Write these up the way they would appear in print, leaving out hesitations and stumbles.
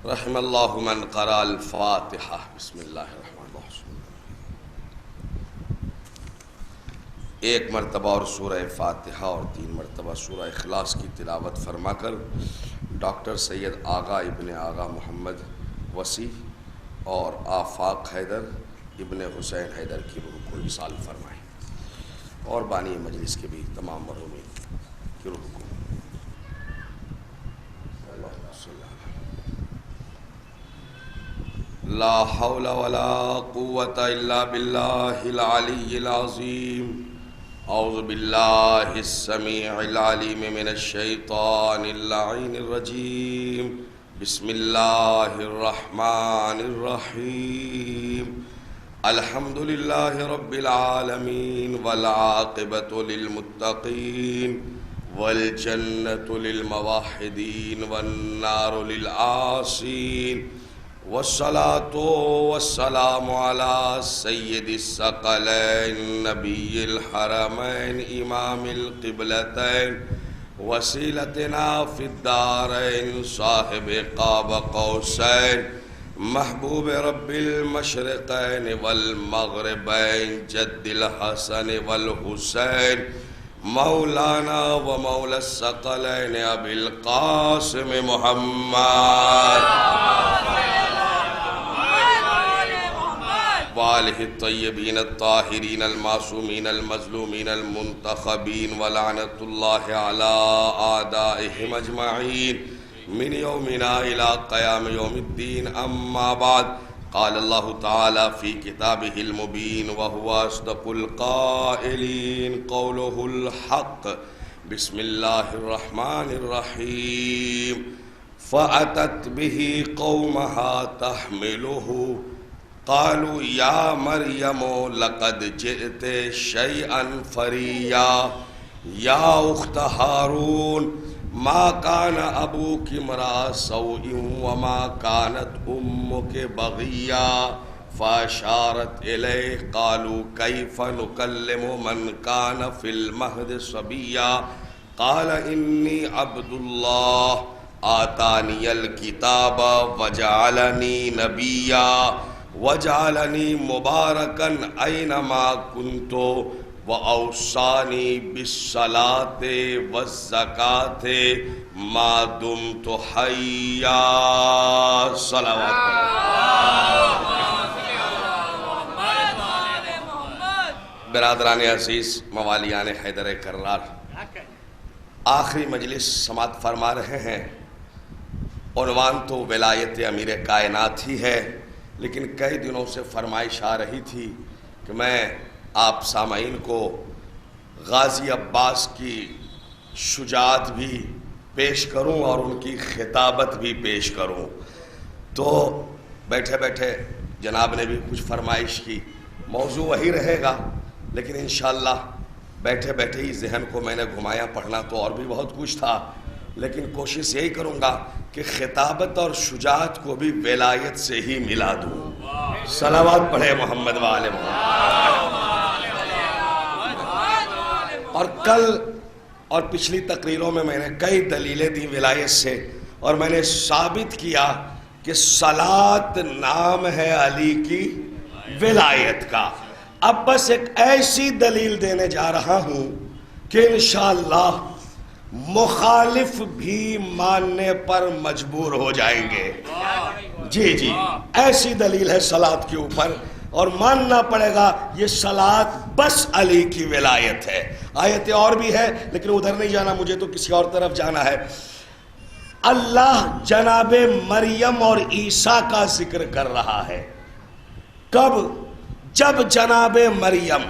رحم اللہ من قرأ الفاتحہ۔ بسم اللہ الرحمن الرحیم۔ ایک مرتبہ اور سورہ فاتحہ اور 3 مرتبہ سورہ اخلاص کی تلاوت فرما کر ڈاکٹر سید آغا ابن آغا محمد وسیع اور آفاق حیدر ابن حسین حیدر کی روح کو ایصال فرمائیں، اور بانی مجلس کے بھی تمام مرحومین کی روح کو۔ لا حول ولا قوة الا باللہ العلی العظیم۔ اعوذ باللہ السمیع العلیم من الشیطان اللعین الرجیم۔ بسم اللہ الرحمن الرحیم۔ الحمد للہ رب العالمین والعاقبۃ للمتقین والجنۃ للموحدین والنار للعاصین، والصلاة والسلام على سید الثقلین نبی الحرمین امام القبلتین وسیلتنا فی الدارین صاحب قاب قوسین محبوب رب المشرقین والمغربین جد الحسن والحسین مولانا و مولا الثقلین ابی القاسم محمد وآلہ الطیبین الطاہرین المعصومین المظلومین المنتخبین ولعنت اللہ علی اعدائہم اجمعین من یومنا الى قیام یوم الدین۔ اما بعد، قال اللہ تعالی فی کتابہ المبین وہو اصدق القائلین قولہ الحق۔ بسم اللہ الرحمن الرحیم۔ فأتت به قومها تحملہ قالوا یا مریم لقد جئت شیئا فریا یا اخت ہارون ما کان ابوک امرأ سوء وما کانت امک بغیا فاشارت الیہ قالوا کیف نکلم من کان فی المہد صبیا قال انی عبد اللہ آتانی الکتاب وجعلنی نبیا وجعلنی مبارکا اینما کنت واوصانی بالصلاة والزکاة ما دمت حیا۔ صلوات برادران عزیز، موالیان حیدر کرار، آخری مجلس سماعت فرما رہے ہیں۔ عنوان تو ولایت امیر کائنات ہی ہے، لیکن کئی دنوں سے فرمائش آ رہی تھی کہ میں آپ سامعین کو غازی عباس کی شجاعت بھی پیش کروں اور ان کی خطابت بھی پیش کروں، تو بیٹھے بیٹھے جناب نے بھی کچھ فرمائش کی۔ موضوع وہی رہے گا، لیکن انشاءاللہ بیٹھے بیٹھے ہی ذہن کو میں نے گھمایا۔ پڑھنا تو اور بھی بہت کچھ تھا، لیکن کوشش یہی کروں گا کہ خطابت اور شجاعت کو بھی ولایت سے ہی ملا دوں۔ صلوات پڑھے محمد وآل محمد۔ اور کل اور پچھلی تقریروں میں میں نے کئی دلیلیں دی ولایت سے، اور میں نے ثابت کیا کہ صلاۃ نام ہے علی کی ولایت کا۔ اب بس ایک ایسی دلیل دینے جا رہا ہوں کہ انشاءاللہ مخالف بھی ماننے پر مجبور ہو جائیں گے۔ جی ایسی دلیل ہے صلاۃ کے اوپر، اور ماننا پڑے گا یہ صلاۃ بس علی کی ولایت ہے۔ آیتیں اور بھی ہے، لیکن ادھر نہیں جانا، مجھے تو کسی اور طرف جانا ہے۔ اللہ جناب مریم اور عیسیٰ کا ذکر کر رہا ہے۔ کب؟ جب جناب مریم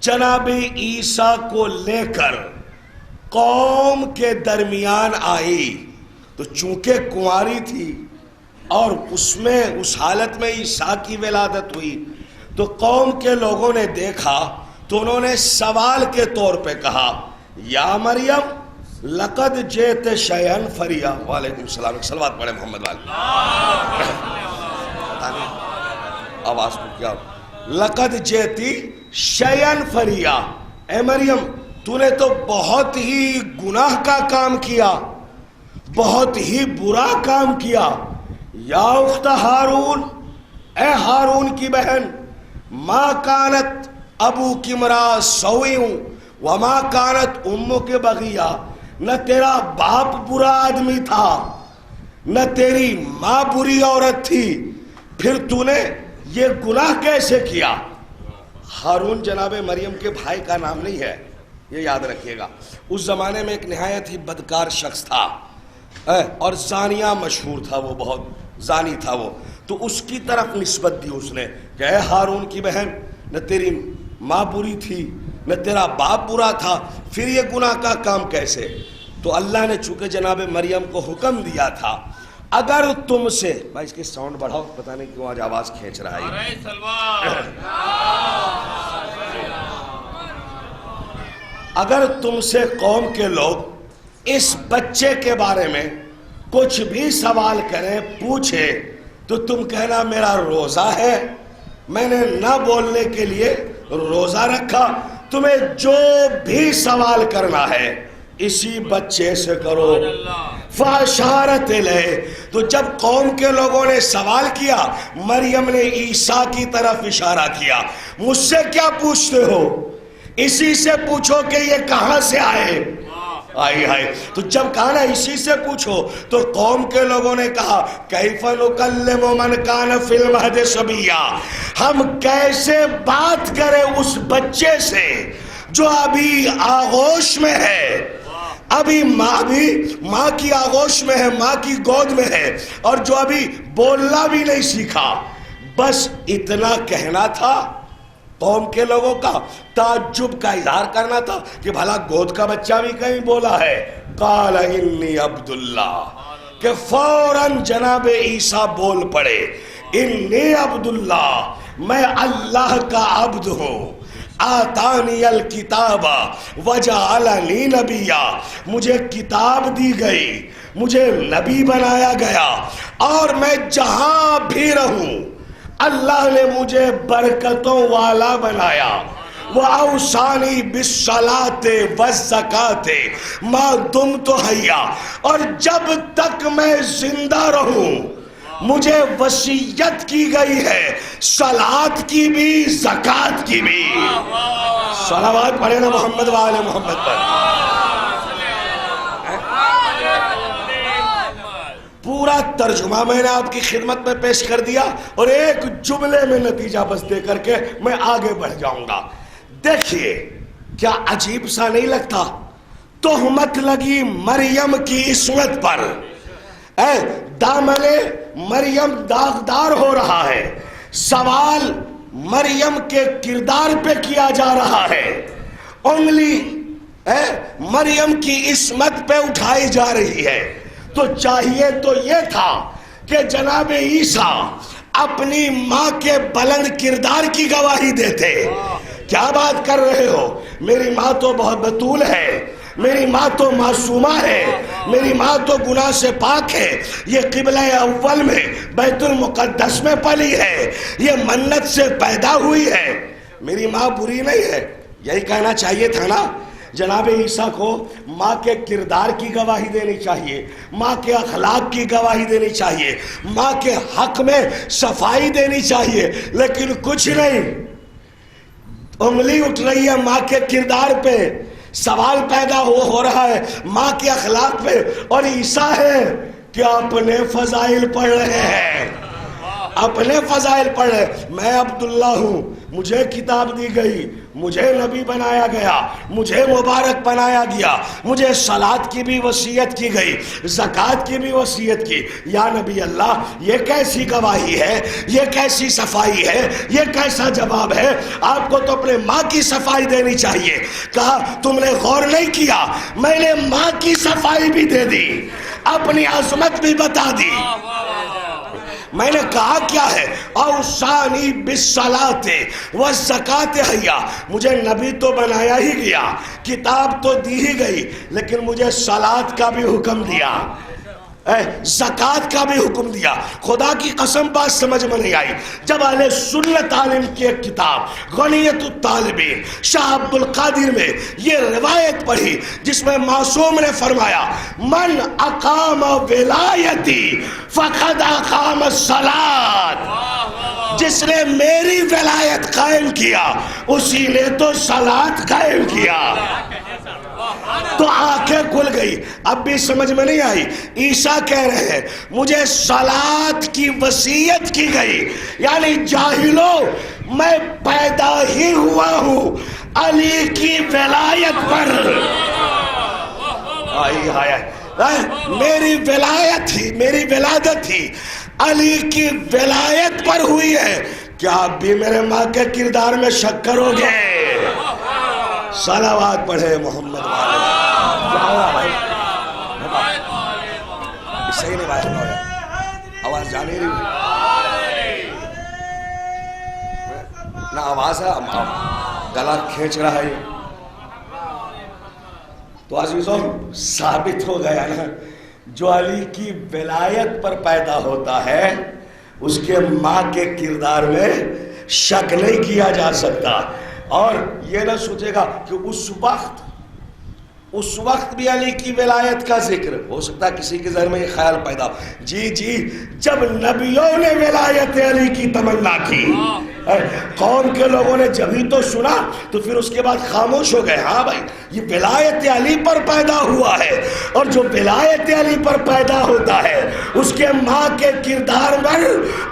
جناب عیسیٰ کو لے کر قوم کے درمیان آئی، تو چونکہ کنواری تھی اور اس حالت میں عیسیٰ کی ولادت ہوئی، تو قوم کے لوگوں نے دیکھا تو انہوں نے سوال کے طور پہ کہا یا مریم لقد جئت شیئا فریا۔ وعلیکم السلام، صلوات پڑھے محمد والے۔ آواز کو کیا؟ لقد جئتی شیئا فریا، اے مریم تو نے تو بہت ہی گناہ کا کام کیا، بہت ہی برا کام کیا. یا اخت ہارون، اے ہارون کی بہن، ما کانت ابوک امرأ سوء وما کانت امک بغیہ، نہ تیرا باپ برا آدمی تھا نہ تیری ماں بری عورت تھی، پھر تو نے یہ گناہ کیسے کیا؟ ہارون جناب مریم کے بھائی کا نام نہیں ہے، یہ یاد رکھیے گا. اس زمانے میں ایک نہایت ہی بدکار شخص تھا اور زانیہ مشہور تھا، وہ بہت زانی تھا وہ. تو اس کی طرف نسبت دی اس نے کہ اے ہارون کی بہن، نہ تیری ماں بری تھی نہ تیرا باپ برا تھا، پھر یہ گناہ کا کام کیسے؟ تو اللہ نے چونکہ جناب مریم کو حکم دیا تھا اگر تم سے، بھائی اس کی ساؤنڈ بڑھاؤ، پتہ نہیں کیوں آج آواز کھینچ رہا ہے. اگر تم سے قوم کے لوگ اس بچے کے بارے میں کچھ بھی سوال کریں، پوچھے، تو تم کہنا میرا روزہ ہے، میں نے نہ بولنے کے لیے روزہ رکھا. تمہیں جو بھی سوال کرنا ہے اسی بچے سے کرو. فاشارت الیہ، تو جب قوم کے لوگوں نے سوال کیا، مریم نے عیسیٰ کی طرف اشارہ کیا. مجھ سے کیا پوچھتے ہو؟ اسی سے پوچھو کہ یہ کہاں سے آئے. آئی آئی، تو جب کہا نا اسی سے پوچھو، تو قوم کے لوگوں نے کہا کیف نکلم من کان فی المہد صبیا، ہم کیسے بات کریں اس بچے سے جو ابھی آغوش میں ہے، ابھی ماں کی آغوش میں ہے، ماں کی گود میں ہے، اور جو ابھی بولنا بھی نہیں سیکھا. بس اتنا کہنا تھا. قوم کے لوگوں کا تعجب کا اظہار کرنا تھا کہ بھلا گود کا بچہ بھی کہیں بولا ہے. قال انی عبداللہ، کہ فوراً جناب عیسیٰ بول پڑے انی عبداللہ، میں اللہ کا عبد ہوں. آتانی الکتاب وجعلنی نبیا، مجھے کتاب دی گئی، مجھے نبی بنایا گیا، اور میں جہاں بھی رہوں اللہ نے مجھے برکتوں والا بنایا. وَأَوْصَانِي بِالصَّلَاةِ وَالزَّكَاةِ مَا دُمْتُ حَيًّا، اور جب تک میں زندہ رہوں مجھے وصیت کی گئی ہے صلاۃ کی بھی زکوٰۃ کی بھی. صلوات پڑھیں نا محمد وآل محمد پر. پورا ترجمہ میں نے آپ کی خدمت میں پیش کر دیا اور ایک جملے میں نتیجہ بس دے کر کے میں آگے بڑھ جاؤں گا. دیکھیے کیا عجیب سا نہیں لگتا؟ تہمت لگی مریم کی عصمت پر، دامن مریم داغدار ہو رہا ہے، سوال مریم کے کردار پہ کیا جا رہا ہے، انگلی مریم کی عصمت پہ اٹھائی جا رہی ہے. تو چاہیے تو یہ تھا کہ جناب عیسیٰ اپنی ماں کے بلند کردار کی گواہی دیتے. کیا بات کر رہے ہو؟ میری ماں تو بہت بطول ہے، میری ماں تو معصومہ ہے، میری ماں تو گناہ سے پاک ہے، یہ قبلہ اول میں بیت المقدس میں پلی ہے، یہ منت سے پیدا ہوئی ہے، میری ماں بری نہیں ہے. یہی کہنا چاہیے تھا نا. جناب عیسیٰ کو ماں کے کردار کی گواہی دینی چاہیے، ماں کے اخلاق کی گواہی دینی چاہیے، ماں کے حق میں صفائی دینی چاہیے، لیکن کچھ نہیں. انگلی اٹھ رہی ہے ماں کے کردار پہ، سوال پیدا ہو رہا ہے ماں کے اخلاق پہ، اور عیسیٰ ہے کہ اپنے فضائل پڑھ رہے ہیں، اپنے فضائل پڑھ رہے. میں عبداللہ ہوں، مجھے کتاب دی گئی، مجھے نبی بنایا گیا، مجھے مبارک بنایا گیا، مجھے صلاۃ کی بھی وصیت کی گئی، زکوٰۃ کی بھی وصیت کی. یا نبی اللہ، یہ کیسی گواہی ہے، یہ کیسی صفائی ہے، یہ کیسا جواب ہے؟ آپ کو تو اپنے ماں کی صفائی دینی چاہیے. کہا تم نے غور نہیں کیا، میں نے ماں کی صفائی بھی دے دی، اپنی عظمت بھی بتا دی. میں نے کہا کیا ہے؟ اوصانی بالصلاۃ والزکاۃ حیا، مجھے نبی تو بنایا ہی گیا، کتاب تو دی ہی گئی، لیکن مجھے صلاۃ کا بھی حکم دیا. زکوٰۃ کا بھی حکم دیا. خدا کی قسم بات سمجھ میں نہیں آئی. جب اہل سنت عالم کی ایک کتاب غنیت الطالبین شاہ عبد القادر میں یہ روایت پڑھی جس میں معصوم نے فرمایا من اقام ولایتی فقد اقام الصلاۃ، جس نے میری ولایت قائم کیا اسی نے تو صلاۃ قائم کیا. تو آنکھیں کھل گئی. اب بھی سمجھ میں نہیں آئی. عیسیٰ کہہ رہے ہیں مجھے صلاۃ کی وصیت کی گئی، یعنی جاہلوں میں پیدا ہی ہوا ہوں علی کی ولایت پر. میری ولایت ہی، میری ولادت ہی علی کی ولایت پر ہوئی ہے. کیا آپ بھی میرے ماں کے کردار میں شک کرو گے؟ صلوات پڑھے محمد والے. صحیح نہیں بات ہے، آواز جانے رہی نہ، آواز ہے گلا کھینچ رہا ہے. تو عزیزوں ثابت ہو گیا نا، جو علی کی ولایت پر پیدا ہوتا ہے اس کے ماں کے کردار میں شک نہیں کیا جا سکتا. اور یہ نہ سوچے گا کہ اس وقت بھی علی کی ولایت کا ذکر ہو سکتا ہے. کسی کے ذہن میں یہ خیال پیدا ہو جی جب نبیوں نے ولایت علی کی تمنا کی، قوم کے لوگوں نے جب ہی تو سنا تو پھر اس کے بعد خاموش ہو گئے. ہاں بھائی یہ ولایت علی پر پیدا ہوا ہے، اور جو ولایت علی پر پیدا ہوتا ہے اس کے ماں کے کردار پر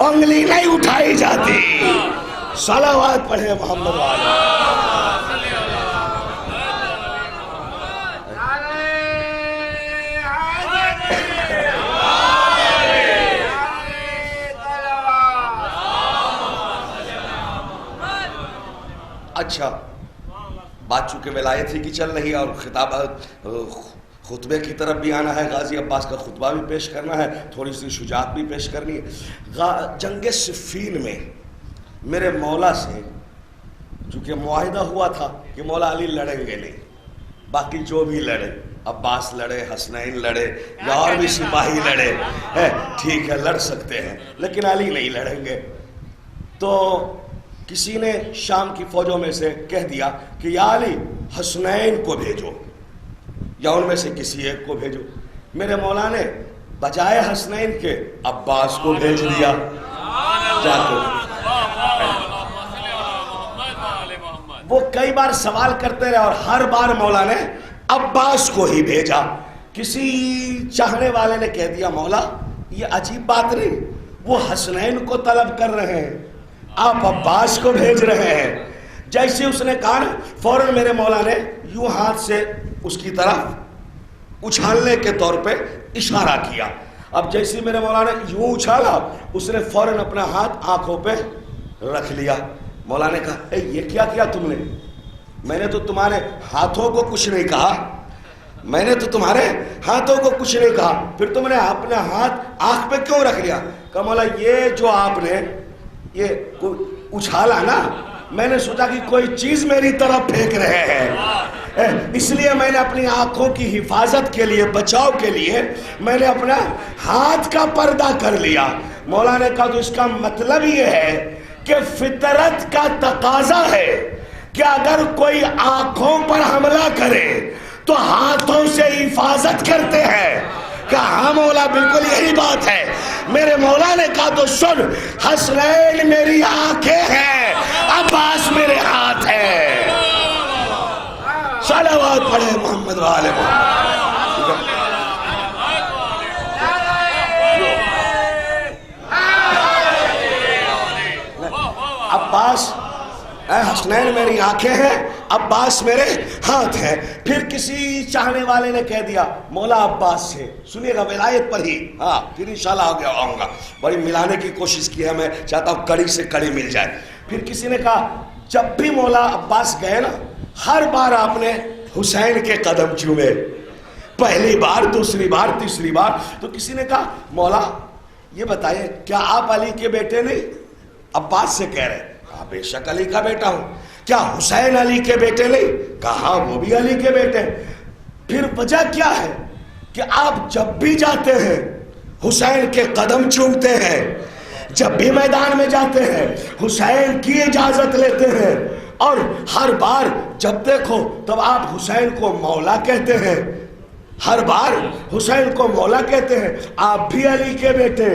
انگلی نہیں اٹھائی جاتی. صلوات پڑھے محمد والے. اچھا بات چونکہ ولایت ہی کی چل رہی ہے اور خطاب خطبے کی طرف بھی آنا ہے، غازی عباس کا خطبہ بھی پیش کرنا ہے، تھوڑی سی شجاعت بھی پیش کرنی ہے. جنگ صفین میں میرے مولا سے چونکہ معاہدہ ہوا تھا کہ مولا علی لڑیں گے نہیں، باقی جو بھی لڑے، عباس لڑے، حسنین لڑے یا اور بھی سپاہی لڑے، ٹھیک ہے لڑ سکتے ہیں لیکن علی نہیں لڑیں گے. تو کسی نے شام کی فوجوں میں سے کہہ دیا کہ یا علی حسنین کو بھیجو یا ان میں سے کسی ایک کو بھیجو. میرے مولا نے بجائے حسنین کے عباس کو بھیج دیا. جا کے وہ کئی بار سوال کرتے رہے اور ہر بار مولا نے عباس کو ہی بھیجا. کسی چاہنے والے نے کہہ دیا مولا یہ عجیب بات نہیں، وہ حسنین کو طلب کر رہے ہیں، آپ عباس کو بھیج رہے ہیں. جیسے اس نے کہا فوراً میرے مولا نے یوں ہاتھ سے اس کی طرف اچھالنے کے طور پہ اشارہ کیا. اب جیسے میرے مولا نے یوں اچھالا اس نے فوراً اپنا ہاتھ آنکھوں پہ رکھ لیا. مولا نے کہا اے یہ کیا کیا تم نے؟ میں نے تو تمہارے ہاتھوں کو کچھ نہیں کہا، میں نے تو تمہارے ہاتھوں کو کچھ نہیں کہا، پھر تم نے اپنا ہاتھ آنکھ پہ کیوں رکھ لیا؟ کہا مولا یہ جو آپ نے یہ اچھالا نا، میں نے سوچا کہ کوئی چیز میری طرف پھینک رہے ہیں، اس لیے میں نے اپنی آنکھوں کی حفاظت کے لیے، بچاؤ کے لیے میں نے اپنا ہاتھ کا پردہ کر لیا. مولا نے کہا تو اس کا مطلب یہ ہے کہ فطرت کا تقاضا ہے کہ اگر کوئی آنکھوں پر حملہ کرے تو ہاتھوں سے حفاظت کرتے ہیں. کہا ہاں مولا بالکل یہی بات ہے. میرے مولا نے کہا تو سن، حسنین میری آنکھیں ہیں، عباس میرے ہاتھ ہیں. صلوات پڑھے محمد والے محمد. عباس حسنین میری آنکھیں ہیں، عباس میرے ہاتھ ہیں. پھر کسی چاہنے والے نے کہہ دیا مولا عباس سے، سنیے گا ولایت پر ہی، ہاں پھر انشاءاللہ آگے آؤں گا، بڑی ملانے کی کوشش کی ہے، میں چاہتا ہوں کڑی سے کڑی مل جائے. پھر کسی نے کہا جب بھی مولا عباس گئے نا ہر بار آپ نے حسین کے قدم چومے، پہلی بار، دوسری بار، تیسری بار. تو کسی نے کہا مولا یہ بتائیے کیا آپ علی کے بیٹے نہیں؟ عباس سے کہہ رہے کہا بے شک علی کا بیٹا ہوں. کیا حسین علی کے بیٹے نہیں؟ کہا وہ بھی علی کے بیٹے. پھر وجہ کیا ہے کہ آپ جب بھی جاتے ہیں حسین کے قدم چومتے ہیں، جب بھی میدان میں جاتے ہیں حسین کی اجازت لیتے ہیں، اور ہر بار جب دیکھو تب آپ حسین کو مولا کہتے ہیں، ہر بار حسین کو مولا کہتے ہیں۔ آپ بھی علی کے بیٹے،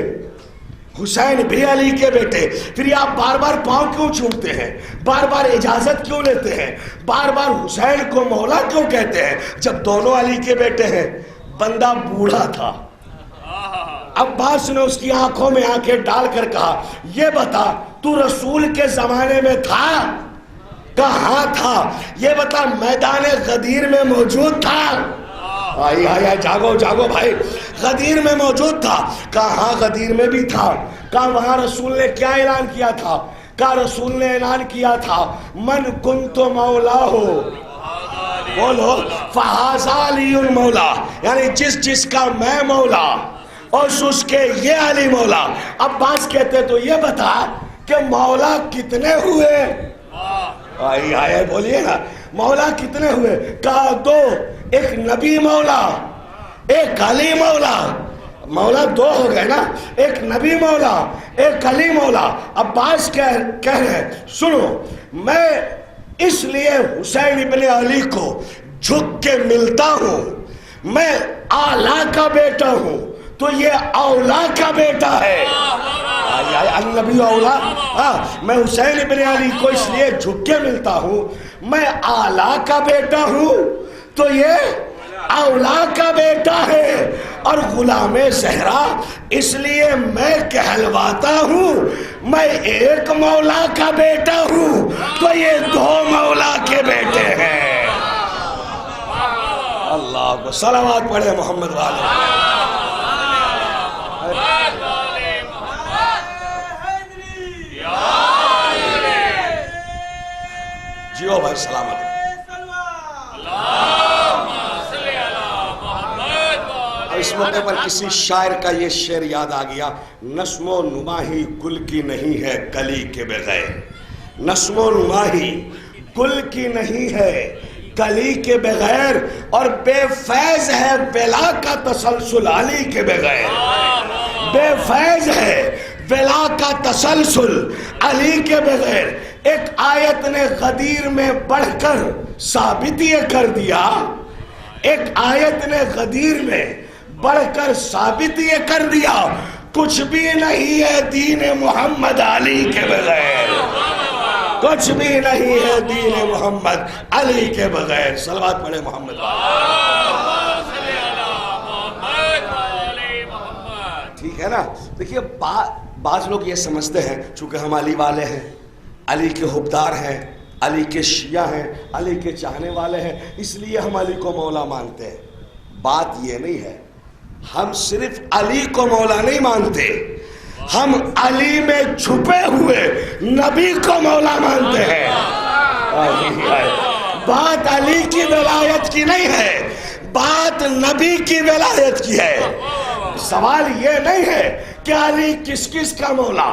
حسین بھی علی کے بیٹے، پھر یہ آپ بار بار پاؤں کیوں چھوٹتے ہیں، بار بار اجازت کیوں لیتے ہیں، بار بار حسین کو مولا کیوں کہتے ہیں جب دونوں علی کے بیٹے ہیں؟ بندہ بوڑھا تھا، عباس نے اس کی آنکھوں میں آنکھیں ڈال کر کہا یہ بتا تو رسول کے زمانے میں تھا؟ کہاں تھا؟ یہ بتا میدان غدیر میں موجود تھا؟ آئی جاگو جاگو بھائی، غدیر میں موجود تھا؟ کہاں غدیر میں بھی تھا؟ کہاں وہاں رسول نے کیا اعلان کیا تھا؟ کہا رسول نے اعلان کیا تھا من کنت مولا ہو، بولو فہذا علی مولا، یعنی جس کا میں مولا اور اس کے یہ علی مولا۔ عباس کہتے تو یہ بتا کہ مولا کتنے ہوئے؟ آئی بولیے نا، مولا کتنے ہوئے؟ کہا دو، ایک نبی مولا ایک علی مولا، مولا دو ہو گئے نا، ایک نبی مولا ایک علی مولا۔ عباس کہہ رہے سنو، میں اس لیے حسین ابن علی کو جھک کے ملتا ہوں، میں آلہ کا بیٹا ہوں تو یہ اولا کا بیٹا ہے، النبی اولا۔ میں حسین ابن علی کو اس لیے جھک کے ملتا ہوں، میں آلہ کا بیٹا ہوں تو یہ اولا کا بیٹا ہے، اور غلام زہرا اس لیے میں کہلواتا ہوں میں ایک مولا کا بیٹا ہوں تو یہ دو مولا کے بیٹے ہیں۔ اللہ کو صلوات پڑھے محمد والے۔ جیو بھائی سلامت۔ اس موقع پر کسی شاعر کا یہ شعر یاد آ گیا، نسم و نما ہی گل کی نہیں ہے کلی کے بغیر، نسم و نما ہی گل کی نہیں ہے کلی کے بغیر، اور بے فیض ہے بلا کا تسلسل علی کے بغیر، بے فیض ہے بلا کا تسلسل علی کے بغیر۔ ایک آیت نے غدیر میں بڑھ کر ثابت یہ کر دیا، ایک آیت نے غدیر میں بڑھ کر ثابت یہ کر دیا کچھ بھی نہیں ہے دین محمد علی کے بغیر، کچھ بھی نہیں ہے دین محمد علی کے بغیر۔ صلوات پڑھے محمد۔ ٹھیک ہے نا؟ دیکھیے بعض لوگ یہ سمجھتے ہیں چونکہ ہم علی والے ہیں، علی کے حبدار ہیں، علی کے شیعہ ہیں، علی کے چاہنے والے ہیں، اس لیے ہم علی کو مولا مانتے ہیں۔ بات یہ نہیں ہے، ہم صرف علی کو مولا نہیں مانتے، ہم علی میں چھپے ہوئے نبی کو مولا مانتے ہیں۔ بات علی کی ولایت کی نہیں ہے، بات نبی کی ولایت کی ہے۔ سوال یہ نہیں ہے کہ علی کس کس کا مولا،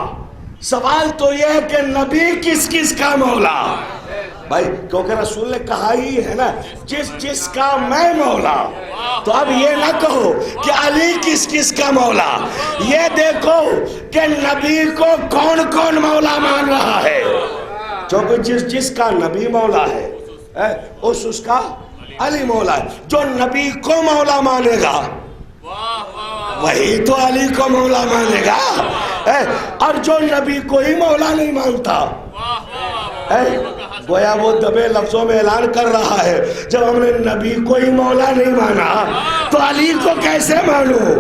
سوال تو یہ ہے کہ نبی کس کس کا مولا۔ بھائی کیونکہ رسول نے کہا ہی ہے نا جس کا میں مولا، تو اب یہ نہ کہو کہ علی کس کس کا مولا، یہ دیکھو کہ نبی کو کون کون مولا مان رہا ہے، کیونکہ جس کا نبی مولا ہے اس کا علی مولا ہے۔ جو نبی کو مولا مانے گا وہی تو علی کو مولا مانے گا، اور جو نبی کو ہی مولا نہیں مانتا گویا وہ دبے لفظوں میں اعلان کر رہا ہے جب ہم نے نبی کو ہی مولا نہیں مانا تو علی کو کیسے مانوں؟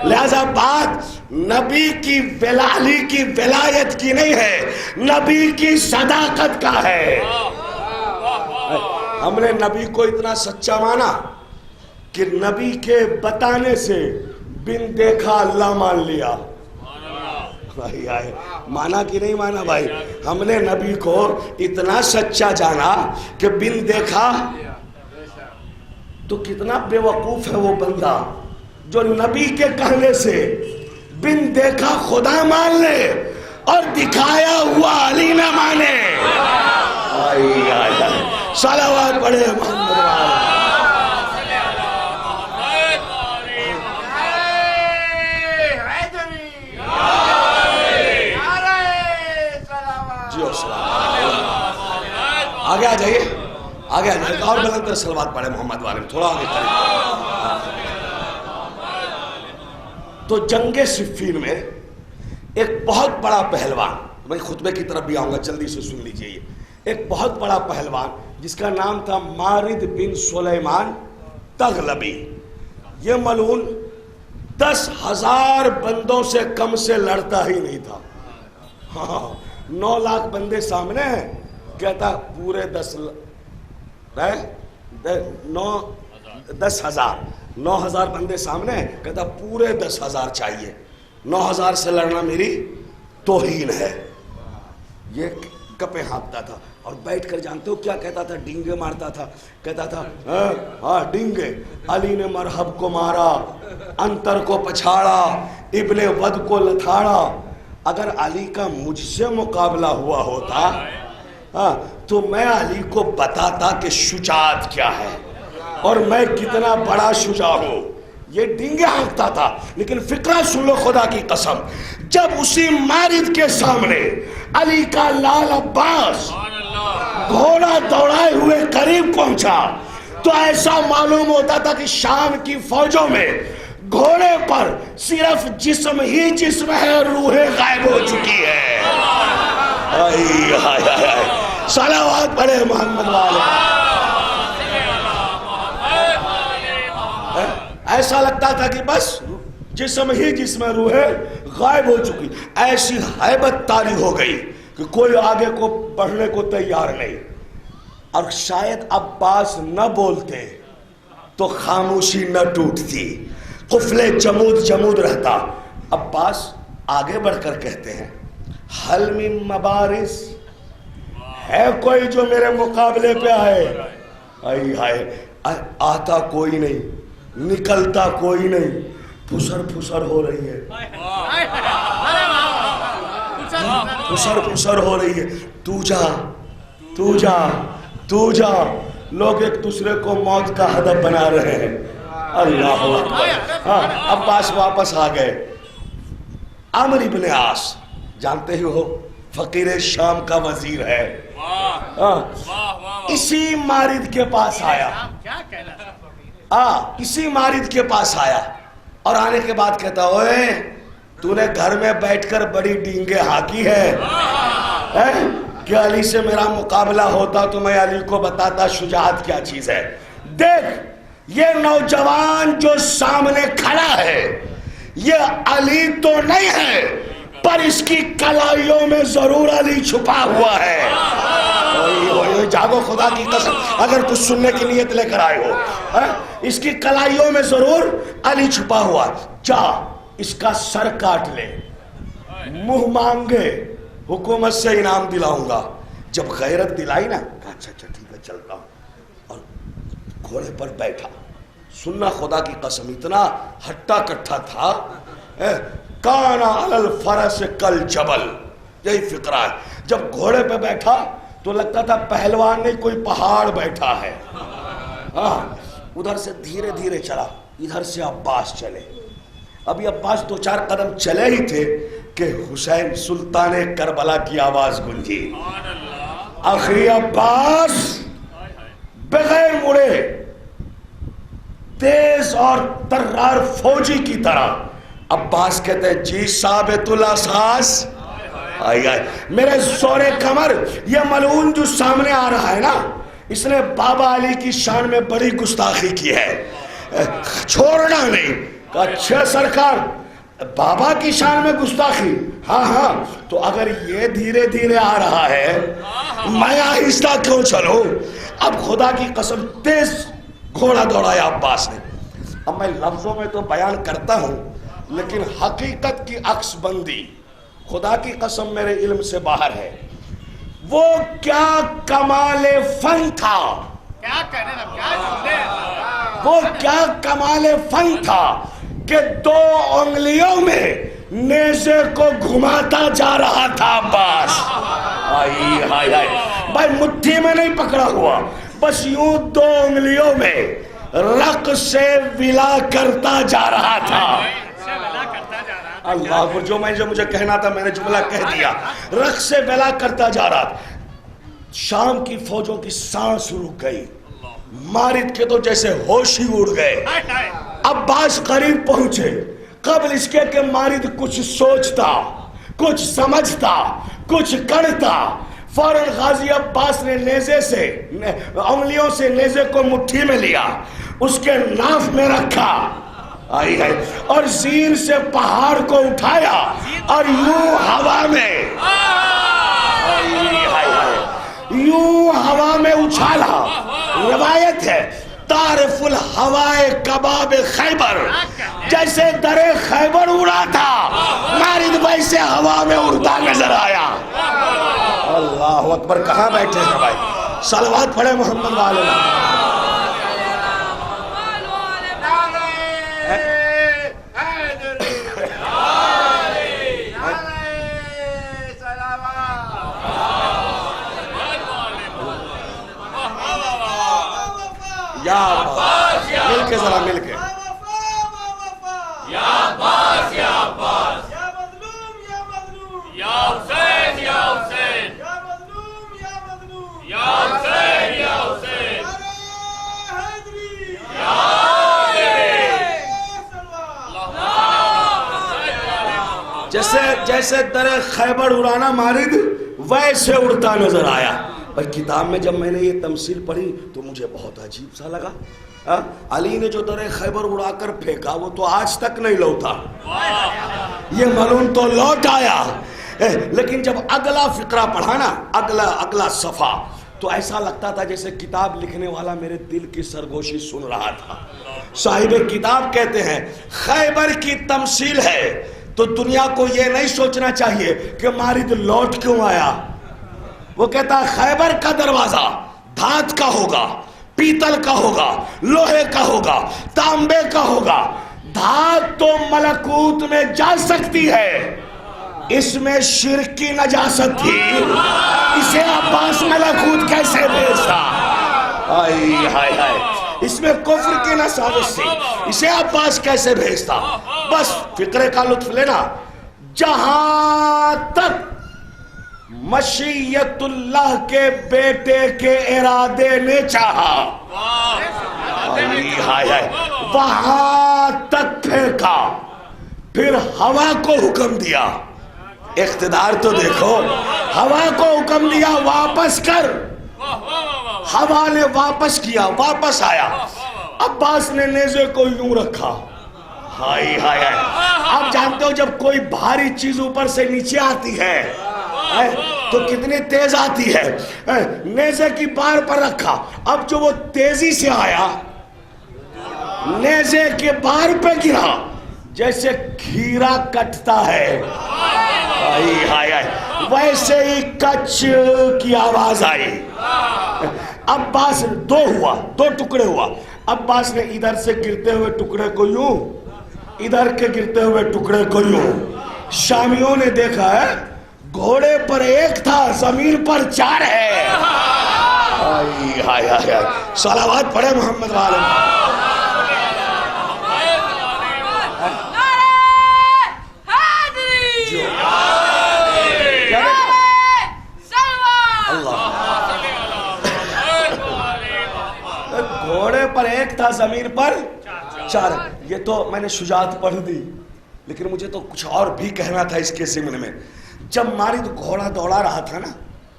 لہذا بات نبی کی علی کی ولایت کی نہیں ہے، نبی کی صداقت کا ہے۔ ہم نے نبی کو اتنا سچا مانا کہ نبی کے بتانے سے بن دیکھا اللہ مان لیا۔ بھائی آئے مانا کہ نہیں مانا بھائی؟ ہم نے نبی کو اتنا سچا جانا کہ بن دیکھا، تو کتنا بے وقوف ہے وہ بندہ جو نبی کے کہنے سے بن دیکھا خدا مان لے اور دکھایا ہوا علی نہ مانے۔ صلوات پڑھے محمد آگے آ جائیے، آگے آ جائیے، اور بلند تر صلوات پڑھے محمد والے میں، تھوڑا آگے کریں۔ تو جنگ صفین میں ایک بہت بڑا پہلوان، میں خطبے کی طرف بھی آؤں گا، جلدی سے سن لیجئے، یہ ایک بہت بڑا پہلوان جس کا نام تھا مارد بن سلیمان تغلبی، یہ ملعون 10,000 بندوں سے کم سے لڑتا ہی نہیں تھا۔ 9 لاکھ بندے سامنے ہیں، کہتا پورے 9,000 بندے سامنے ہیں، کہتا پورے 10,000 چاہیے، 9,000 سے لڑنا میری توہین ہے۔ یہ کپے ہانپتا تھا اور بیٹھ کر جانتے ہو کیا کہتا تھا؟ ڈینگے مارتا تھا، کہتا تھا ہاں ڈینگے، علی نے مرحب کو مارا، انتر کو پچھاڑا، ابن ود کو لتھاڑا۔ اگر علی کا مجھ سے مقابلہ ہوا ہوتا تو میں علی کو بتاتا کہ شجاعت کیا ہے اور میں کتنا بڑا شجاع ہوں۔ یہ ڈینگے ہانکتا تھا، لیکن فقرہ سن لو خدا کی قسم، جب اسی مارد کے سامنے علی کا لال عباس گھوڑا دوڑائے ہوئے قریب پہنچا تو ایسا معلوم ہوتا تھا کہ شام کی فوجوں میں گھوڑے پر صرف جسم ہی جسم ہے، روح غائب ہو چکی ہے۔ صلوات پڑھے محمد والے۔ ایسا لگتا تھا کہ بس جسم ہی جسم ہے، روح غائب ہو چکی، ایسی ہیبت طاری ہو گئی کہ کوئی آگے کو بڑھنے کو تیار نہیں۔ اور شاید عباس نہ بولتے تو خاموشی نہ ٹوٹتی، قفلِ جمود رہتا۔ عباس آگے بڑھ کر کہتے ہیں حل من مبارز، ہے کوئی جو میرے مقابلے پہ آئے؟ آتا کوئی نہیں، نکلتا کوئی نہیں، پھسر ہو رہی ہے، پھسر ہو رہی ہے، تو جا۔ لوگ ایک دوسرے کو موت کا ہدف بنا رہے ہیں۔ اللہ اکبر۔ عباس واپس آ گئے۔ عمرو ابن عاص جانتے ہی ہو، فقیر شام کا وزیر ہے، اسی مارد کے پاس آیا، اسی مارد کے پاس آیا اور آنے کے بعد کہتا اوئے تو نے گھر میں بیٹھ کر بڑی ڈینگے ہاکی ہے کہ علی سے میرا مقابلہ ہوتا تو میں علی کو بتاتا شجاعت کیا چیز ہے۔ دیکھ یہ نوجوان جو سامنے کھڑا ہے یہ علی تو نہیں ہے، پر اس کی کلائیوں میں ضرور علی چھپا ہوا ہے۔ جاگو خدا کی قسم، اگر کچھ سننے کی نیت لے کر آئے ہو، اس کی کلائیوں میں ضرور علی چھپا ہوا، جا اس کا سر کاٹ لے، منہ مانگے، حکومت سے انعام دلاؤں گا۔ جب غیرت دلائی نا، کہا اچھا ٹھیک ہے چلتا ہوں، اور گھوڑے پر بیٹھا۔ سننا خدا کی قسم، اتنا ہٹا کٹھا تھا، کانا علی الفرس کل جبل، یہی فقرہ ہے۔ جب گھوڑے پہ بیٹھا تو لگتا تھا پہلوان نہیں کوئی پہاڑ بیٹھا ہے۔ ادھر سے دھیرے دھیرے چلا، ادھر سے عباس چلے۔ ابھی عباس 2-4 قدم چلے ہی تھے کہ حسین سلطان کربلا کی آواز گونجی، آخری عباس بغیر مڑے تیز اور ترار فوجی کی طرح۔ عباس کہتے ہیں جی ثابت الاساس، میرے زور کمر، یہ ملعون جو سامنے آ رہا ہے نا، اس نے بابا علی کی شان میں بڑی گستاخی کی ہے، چھوڑنا نہیں۔ کہا اچھا سرکار، بابا کی شان میں گستاخی؟ ہاں، تو اگر یہ دھیرے دھیرے آ رہا ہے میں آہستہ کیوں چلوں؟ اب خدا کی قسم تیز گھوڑا دوڑایا عباس نے۔ اب میں لفظوں میں تو بیان کرتا ہوں، لیکن حقیقت کی عکس بندی خدا کی قسم میرے علم سے باہر ہے۔ وہ کیا کمال فن تھا، وہ کیا کمال فن تھا کہ 2 انگلیوں میں نیزے کو گھماتا جا رہا تھا عباس۔ بھائی مٹھی میں نہیں پکڑا ہوا، بس یوں 2 انگلیوں میں رق سے ولا کرتا جا رہا تھا۔ اللہ اکبر، جو مجھے کہنا تھا میں نے جملہ کہہ دیا، رق سے ولا کرتا جا رہا تھا۔ شام کی فوجوں کی سانس رک گئی، مارد کے تو جیسے ہوش ہی اڑ گئے۔ عباس قریب پہنچے، قبل اس کے کہ مارد کچھ سوچتا، کچھ سمجھتا، کچھ کرتا، فوراً غازی عباس نے نیزے سے انگلیوں سے نیزے کو مٹھی میں لیا، اس کے ناف میں رکھا، آئی ہے، اور زیر سے پہاڑ کو اٹھایا اور یوں ہوا میں یوں ہوا میں اچھالا۔ روایت ہے تعرف الہوائے کباب خیبر، جیسے در خیبر اڑا تھا مارد ویسے ہوا میں اڑتا نظر آیا۔ اللہ اکبر، کہاں بیٹھے ہیں بھائی؟ صلوات پڑھے محمد والے۔ یا عباس، مل کے ذرا مل کے، یا عباس یا عباس، یا مظلوم یا مظلوم، یا حسین یا حسین، یا مظلوم یا مظلوم، یا حسین یا حسین، حیدری یا جیسے در خیبر اڑانا مارد ویسے اڑتا نظر آیا۔ اور کتاب میں جب میں نے یہ تمثیل پڑھی تو مجھے بہت عجیب سا لگا۔ علی نے جو در خیبر اڑا کر پھینکا وہ تو آج تک نہیں لوٹا، یہ ملعون تو لوٹ آیا۔ لیکن جب اگلا فقرہ پڑھا نا، اگلا صفحہ، تو ایسا لگتا تھا جیسے کتاب لکھنے والا میرے دل کی سرگوشی سن رہا تھا۔ صاحب کتاب کہتے ہیں خیبر کی تمثیل ہے تو دنیا کو یہ نہیں سوچنا چاہیے کہ مارد لوٹ کیوں آیا۔ وہ کہتا خیبر کا دروازہ دھات کا ہوگا، پیتل کا ہوگا، لوہے کا ہوگا، تانبے کا ہوگا۔ دھات تو ملکوت میں جا سکتی ہے، اس میں شرک کی نجاست تھی، اسے عباس ملکوت کیسے بھیجتا؟ آئی ہائے ہائے، اس میں کفر کی نسازش تھی، اسے عباس کیسے بھیجتا؟ بس فقرے کا لطف لینا۔ جہاں تک مشیت اللہ کے بیٹے کے ارادے نے چاہا، وہاں تک پھینکا، پھر ہوا کو حکم دیا۔ اقتدار تو دیکھو، ہوا کو حکم دیا واپس کر، ہوا نے واپس کیا، واپس آیا۔ عباس نے نیزے کو یوں رکھا، ہائے ہائے ہائے۔ آپ جانتے ہو جب کوئی بھاری چیز اوپر سے نیچے آتی ہے تو کتنی تیز آتی ہے، نیزے کی بار پر رکھا۔ اب جو وہ تیزی سے آیا نیزے کے بار پہ گرا جیسے کھیرا کٹتا ہے، ویسے ہی کچ کی آواز آئی۔ عباس دو ٹکڑے ہوا۔ عباس نے ادھر سے گرتے ہوئے ٹکڑے کو یوں، ادھر کے گرتے ہوئے ٹکڑے کو یوں۔ شامیوں نے دیکھا ہے گھوڑے پر ایک تھا، زمین پر 4 ہے۔ صلوات پڑھے محمد والے۔ گھوڑے پر ایک تھا، زمین پر 4۔ یہ تو میں نے شجاعت پڑھ دی، لیکن مجھے تو کچھ اور بھی کہنا تھا اس کے ضمن میں۔ جب مارد گھوڑا دوڑا رہا تھا نا،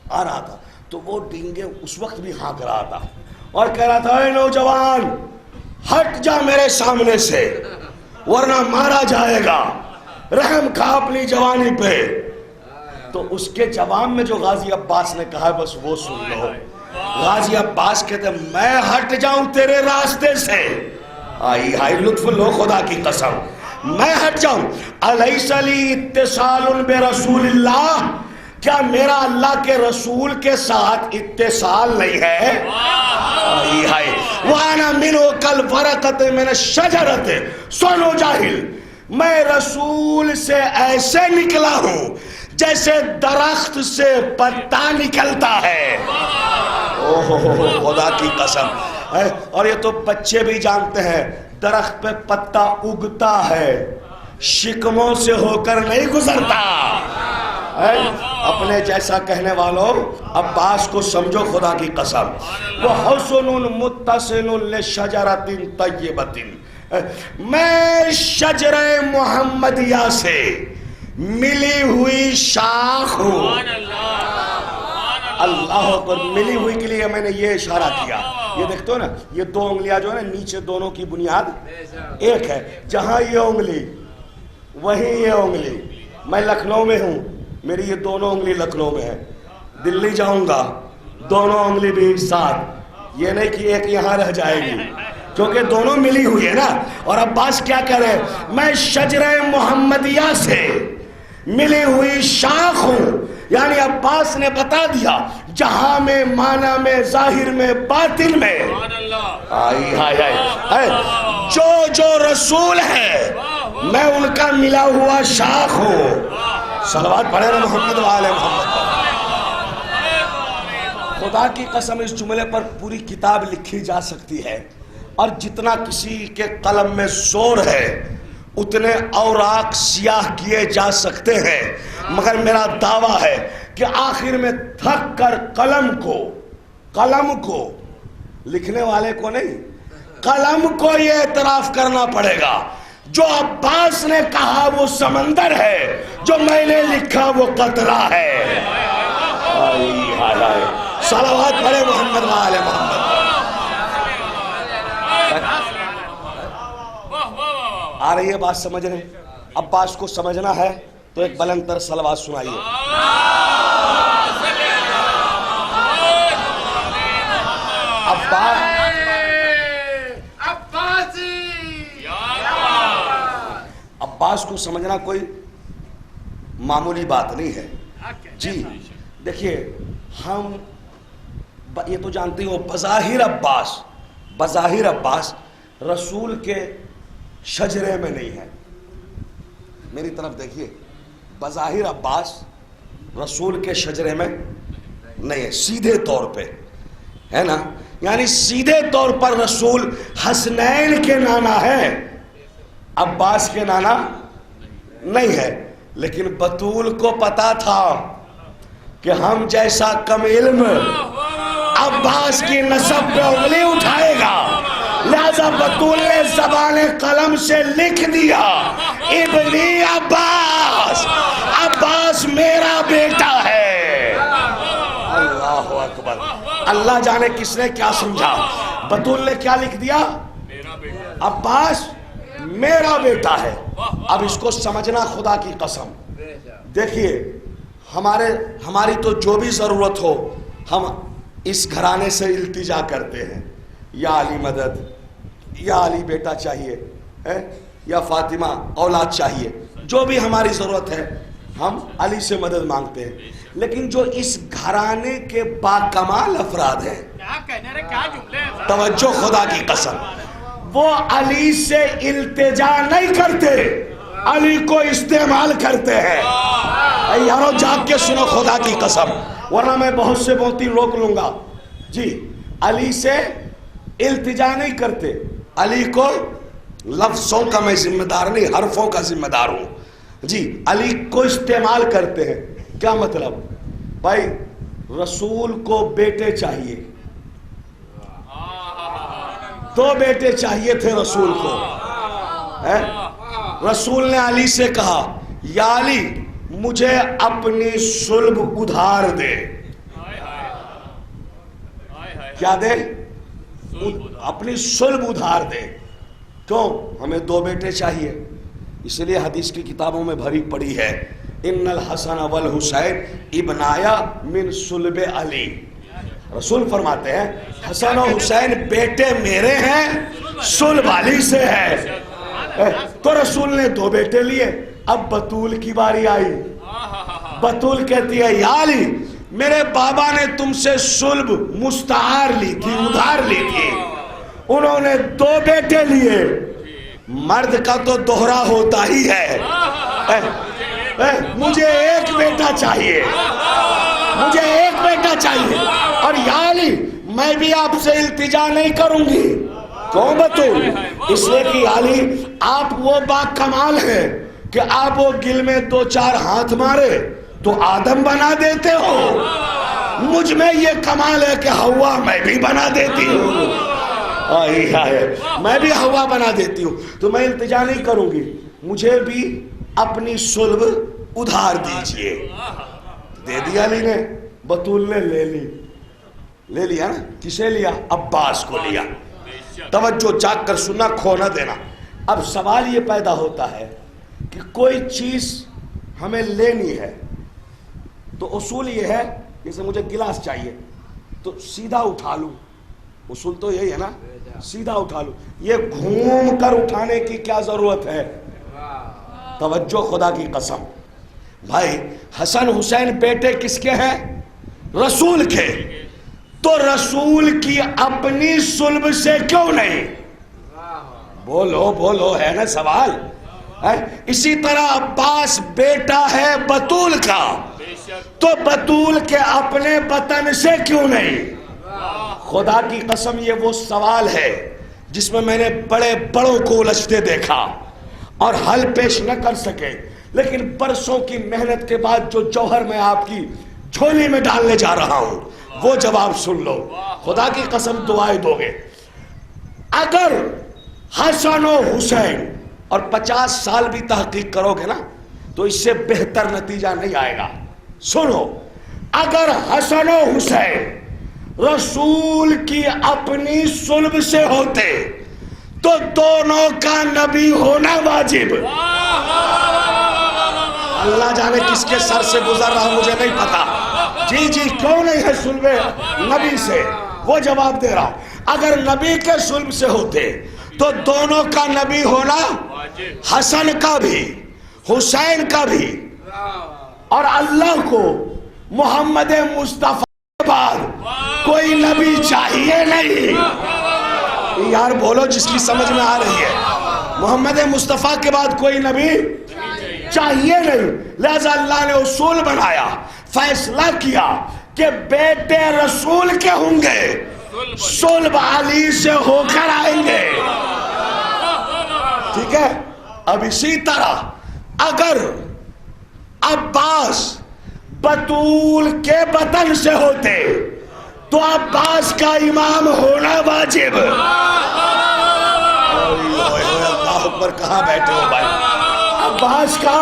آ رہا تھا، تو وہ ڈینگے اس وقت بھی ہانک رہا تھا اور کہہ رہا تھا اے نوجوان ہٹ جا میرے سامنے سے ورنہ مارا جائے گا، رحم کھا اپنی جوانی پہ۔ تو اس کے جواب میں جو غازی عباس نے کہا بس وہ سن لو۔ غازی عباس کہتے میں ہٹ جاؤں تیرے راستے سے؟ آئی ہائی لطف لو خدا کی قسم، میں ہٹ جاؤں؟ الیس لی اتصال برسول اللہ، کیا میرا اللہ کے رسول کے ساتھ اتصال نہیں ہے؟ آئی ہائی وانا منو کل ورقت من الشجرت، سنو جاہل، میں رسول سے ایسے نکلا ہوں جیسے درخت سے پتا نکلتا ہے۔ خدا کی قسم، اور یہ تو بچے بھی جانتے ہیں درخت پہ پتا اگتا ہے، شکموں سے ہو کر نہیں گزرتا۔ اب اپنے جیسا کہنے والوں عباس کو سمجھو خدا کی قسم. وہ حسن متصل لشجرۃ طیبۃ، میں شجر محمدیہ سے ملی ہوئی شاخ ہوں. اللہ اکبر. ملی ہوئی کے لیے میں نے یہ اشارہ کیا. یہ دیکھتے ہو نا، یہ دو انگلیاں جو ہے نا نیچے دونوں کی بنیاد ایک ہے. جہاں یہ انگلی وہیں یہ انگلی. میں لکھنؤ میں ہوں، میری یہ دونوں انگلی لکھنؤ میں ہے. دلی جاؤں گا دونوں انگلی بھی ساتھ. یہ نہیں کہ ایک یہاں رہ جائے گی، کیونکہ دونوں ملی ہوئی ہے نا. اور عباس کیا کہہ رہے ہیں؟ میں شجرہ محمدیہ سے ملی ہوئی شاخ ہوں. یعنی عباس نے بتا دیا جہاں میں، معنی میں، ظاہر میں، باطن میں. آئی ہائے ہائے. جو رسول ہے میں ان کا ملا ہوا شاخ ہوں. صلوات پڑھے نا محمد وآل محمد. خدا کی قسم اس جملے پر پوری کتاب لکھی جا سکتی ہے، اور جتنا کسی کے قلم میں زور ہے اتنے اوراق سیاہ کیے جا سکتے ہیں. مگر میرا دعویٰ ہے کہ آخر میں تھک کر قلم کو لکھنے والے کو نہیں، قلم کو یہ اعتراف کرنا پڑے گا جو عباس نے کہا وہ سمندر ہے، جو میں نے لکھا وہ قطرہ ہے. صلوات پڑھے محمد وآل محمد. آ رہی ہے بات سمجھ رہے ہیں؟ عباس کو سمجھنا ہے تو ایک بلند تر صلوات سنائیے. عباس کو سمجھنا کوئی معمولی بات نہیں ہے. جی دیکھیے، ہم یہ تو جانتے ہو بظاہر عباس رسول کے شجرے میں نہیں ہے. میری طرف دیکھیے، بظاہر عباس رسول کے شجرے میں نہیں ہے سیدھے طور پہ، ہے نا. یعنی سیدھے طور پر رسول حسنین کے نانا ہے، عباس کے نانا نہیں ہے. لیکن بطول کو پتا تھا کہ ہم جیسا کم علم عباس کی نسب پہ انگلی اٹھائے گا، لہذا بطول نے زبان قلم سے لکھ دیا ابنی عباس، عباس میرا بیٹا ہے. اللہ اکبر. اللہ جانے کس نے کیا سمجھا. بطول نے کیا لکھ دیا؟ عباس میرا بیٹا ہے. اب اس کو سمجھنا خدا کی قسم. دیکھیے، ہماری تو جو بھی ضرورت ہو ہم اس گھرانے سے التجا کرتے ہیں، یا علی مدد، یا علی بیٹا چاہیے، یا فاطمہ اولاد چاہیے. جو بھی ہماری ضرورت ہے ہم علی سے مدد مانگتے ہیں. لیکن جو اس گھرانے کے باکمال افراد ہیں، توجہ خدا کی قسم، وہ علی سے التجا نہیں کرتے، علی کو استعمال کرتے ہیں. یارو جاگ کے سنو خدا کی قسم، ورنہ میں بہت سے بہت ہی روک لوں گا. جی، علی سے التجا نہیں کرتے، علی کو لفظوں کا میں ذمہ دار نہیں، حرفوں کا ذمہ دار ہوں. جی، علی کو استعمال کرتے ہیں. کیا مطلب؟ بھائی رسول کو بیٹے چاہیے، 2 بیٹے چاہیے تھے رسول کو. رسول نے علی سے کہا یا علی مجھے اپنی صلب ادھار دے. کیا دے؟ اپنی صلب ادھار دے. کیوں؟ ہمیں 2 بیٹے چاہیے. اس لیے حدیث کی کتابوں میں بھری پڑی ہے ان الحسن والحسین ابنایا من صلب علی. رسول فرماتے ہیں حسن و حسین بیٹے میرے ہیں، صلب علی سے ہے. تو رسول نے 2 بیٹے لیے. اب بطول کی باری آئی. بطول کہتی ہے یا علی میرے بابا نے تم سے صلب مستعار لی تھی، ادھار لی تھی، انہوں نے 2 بیٹے لیے. مرد کا تو دوہرا ہوتا ہی ہے. مجھے 1 بیٹا چاہیے، مجھے 1 بیٹا چاہیے. اور یا علی میں بھی آپ سے التجا نہیں کروں گی. کیوں بطول؟ اس لیے کہ علی آپ وہ با کمال ہیں کہ آپ وہ گل میں 2-4 ہاتھ مارے تو آدم بنا دیتے ہو، مجھ میں یہ کمال ہے کہ حوا میں بھی بنا دیتی ہوں، میں بھی حوا بنا دیتی ہوں، تو میں التجا نہیں کروں گی، مجھے بھی اپنی صلب ادھار دیجئے۔ دے دیا علی نے، بطول نے لے لیا نا، کسے لیا؟ عباس کو لیا۔ توجہ جاگ کر سننا، کھو نہ دینا۔ اب سوال یہ پیدا ہوتا ہے کہ کوئی چیز ہمیں لینی ہے تو اصول یہ ہے، جیسے مجھے گلاس چاہیے تو سیدھا اٹھا لوں، اصول تو یہی ہے نا، سیدھا اٹھا لوں، یہ گھوم کر اٹھانے کی کیا ضرورت ہے؟ توجہ خدا کی قسم۔ بھائی حسن حسین بیٹے کس کے ہیں؟ رسول کے، تو رسول کی اپنی صلب سے کیوں نہیں؟ بولو ہے نا سوال۔ اسی طرح عباس بیٹا ہے بطول کا، تو بطول کے اپنے بطن سے کیوں نہیں؟ خدا کی قسم یہ وہ سوال ہے جس میں میں نے بڑے بڑوں کو الجھتے دیکھا اور حل پیش نہ کر سکے، لیکن برسوں کی محنت کے بعد جو جوہر میں آپ کی جھولی میں ڈالنے جا رہا ہوں وہ جواب سن لو، خدا کی قسم دعائیں دو گے۔ اگر حسن و حسین، اور 50 سال بھی تحقیق کرو گے نا تو اس سے بہتر نتیجہ نہیں آئے گا، سنو، اگر حسن و حسین رسول کی اپنی صلب سے ہوتے تو دونوں کا نبی ہونا واجب۔ اللہ جانے کس کے سر سے گزر رہا مجھے نہیں پتا، جی کیوں نہیں ہے صلب نبی سے، وہ جواب دے رہا ہوں۔ اگر نبی کے صلب سے ہوتے تو دونوں کا نبی ہونا، حسن کا بھی حسین کا بھی، اور اللہ کو محمد مصطفیٰ کے بعد کوئی نبی چاہیے نہیں۔ یار بولو جس کی سمجھ میں آ رہی ہے، محمد مصطفیٰ کے بعد کوئی نبی چاہیے نہیں، لہذا اللہ نے اصول بنایا، فیصلہ کیا کہ بیٹے رسول کے ہوں گے، صلب علی سے ہو کر آئیں گے، ٹھیک ہے؟ اب اسی طرح اگر عباس بطول کے بطن سے ہوتے تو عباس کا امام ہونا واجب۔ اللہ اکبر، کہاں بیٹھے ہو بھائی؟ عباس کا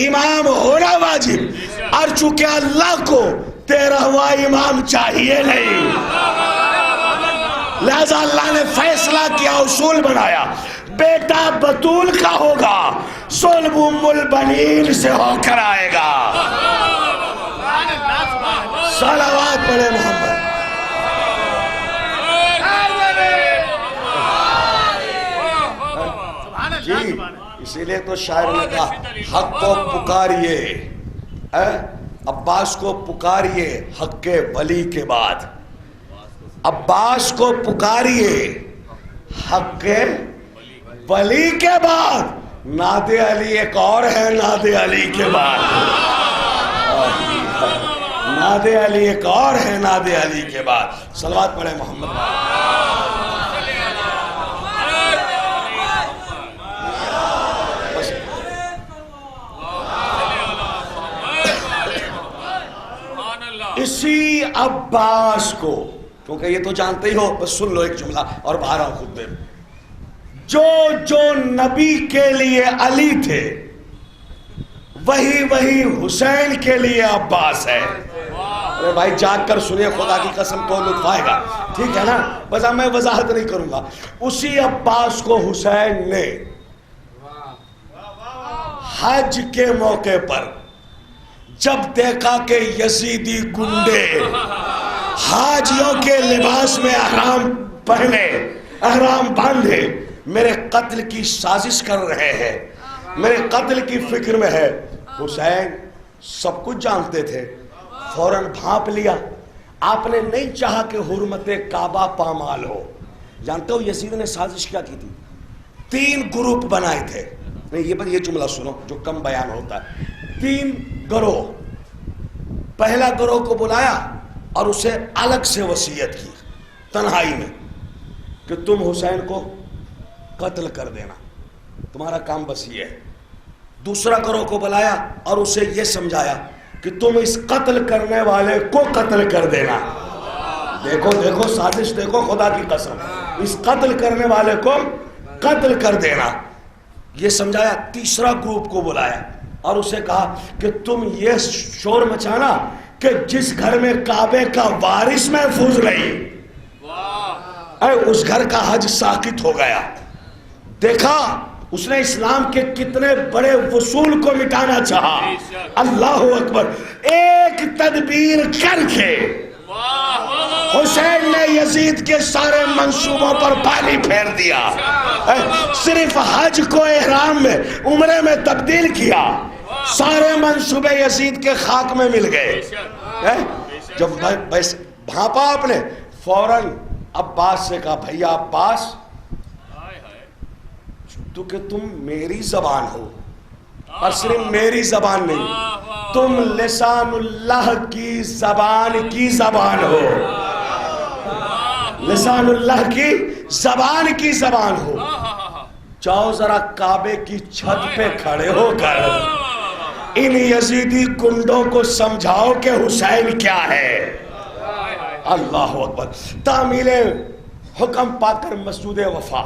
امام ہونا واجب، اور چونکہ اللہ کو 13واں امام چاہیے نہیں، لہذا اللہ نے فیصلہ کیا، اصول بنایا، بیٹا بطول کا ہوگا، صلب ام البنین سے ہو کر آئے گا۔ صلوات پڑھے محمد۔ جی اسی لیے تو شاعر نے کہا حق کو پکاریے، عباس کو پکاریے حق کے ولی کے بعد، عباس کو پکاریے حق کے ولی کے بعد، ناد علی ایک اور ہے، ناد علی کے بعد ناد علی ایک اور ہے، ناد علی کے بعد۔ صلوات پڑھے محمد۔ اسی عباس کو، کیونکہ یہ تو جانتے ہی ہو، بس سن لو ایک جملہ اور باہر آؤ خود میں، جو نبی کے لیے علی تھے وہی حسین کے لیے عباس ہے۔ ارے بھائی جاگ کر سنیے، خدا کی قسم کو لطف آئے گا، ٹھیک ہے نا؟ بس اب میں وضاحت نہیں کروں گا۔ اسی عباس کو حسین نے حج کے موقع پر جب دیکھا کہ یزیدی گنڈے حاجیوں کے لباس میں احرام پہنے، احرام باندھے، میرے قتل کی سازش کر رہے ہیں، میرے قتل کی فکر میں ہے، حسین سب کچھ جانتے تھے، فوراً بھانپ لیا۔ آپ نے نہیں چاہا کہ حرمت کعبہ پامال ہو۔ جانتے ہو یزید نے سازش کیا کی تھی؟ 3 گروپ بنائے تھے، نہیں یہ جملہ سنو جو کم بیان ہوتا ہے۔ 3 گروہ، پہلا گروہ کو بلایا اور اسے الگ سے وصیت کی تنہائی میں کہ تم حسین کو قتل کر دینا، تمہارا کام بس یہ ہے۔ دوسرا گروہ کو بلایا اور اسے یہ سمجھایا کہ تم اس قتل کرنے والے کو قتل کر دینا. دیکھو دیکھو سازش دیکھو, خدا کی قسم, اس قتل کرنے والے کو قتل کر دینا. یہ سمجھایا. تیسرا گروپ کو بلایا اور اسے کہا کہ تم یہ شور مچانا کہ جس گھر میں کعبے کا وارث محفوظ نہیں, اس گھر کا حج ساقط ہو گیا. دیکھا اس نے اسلام کے کتنے بڑے وصول کو مٹانا چاہا. اللہ اکبر. ایک تدبیر کر کے حسین نے یزید کے سارے منصوبوں پر پانی پھیر دیا. صرف حج کو احرام میں عمرے میں تبدیل کیا, سارے منصوبے یزید کے خاک میں مل گئے. جب بھانپا آپ نے, فوراً عباس سے کہا بھیا عباس تو کہ تم میری زبان ہو, اور صرف میری زبان نہیں, تم لسان اللہ کی زبان ہو, لسان اللہ کی زبان ہو. جاؤ ذرا کعبے کی چھت پہ کھڑے ہو کر ان یزیدی گنڈوں کو سمجھاؤ کہ حسین کیا ہے. اللہ اکبر. تعمیل حکم پا کر مسجد وفا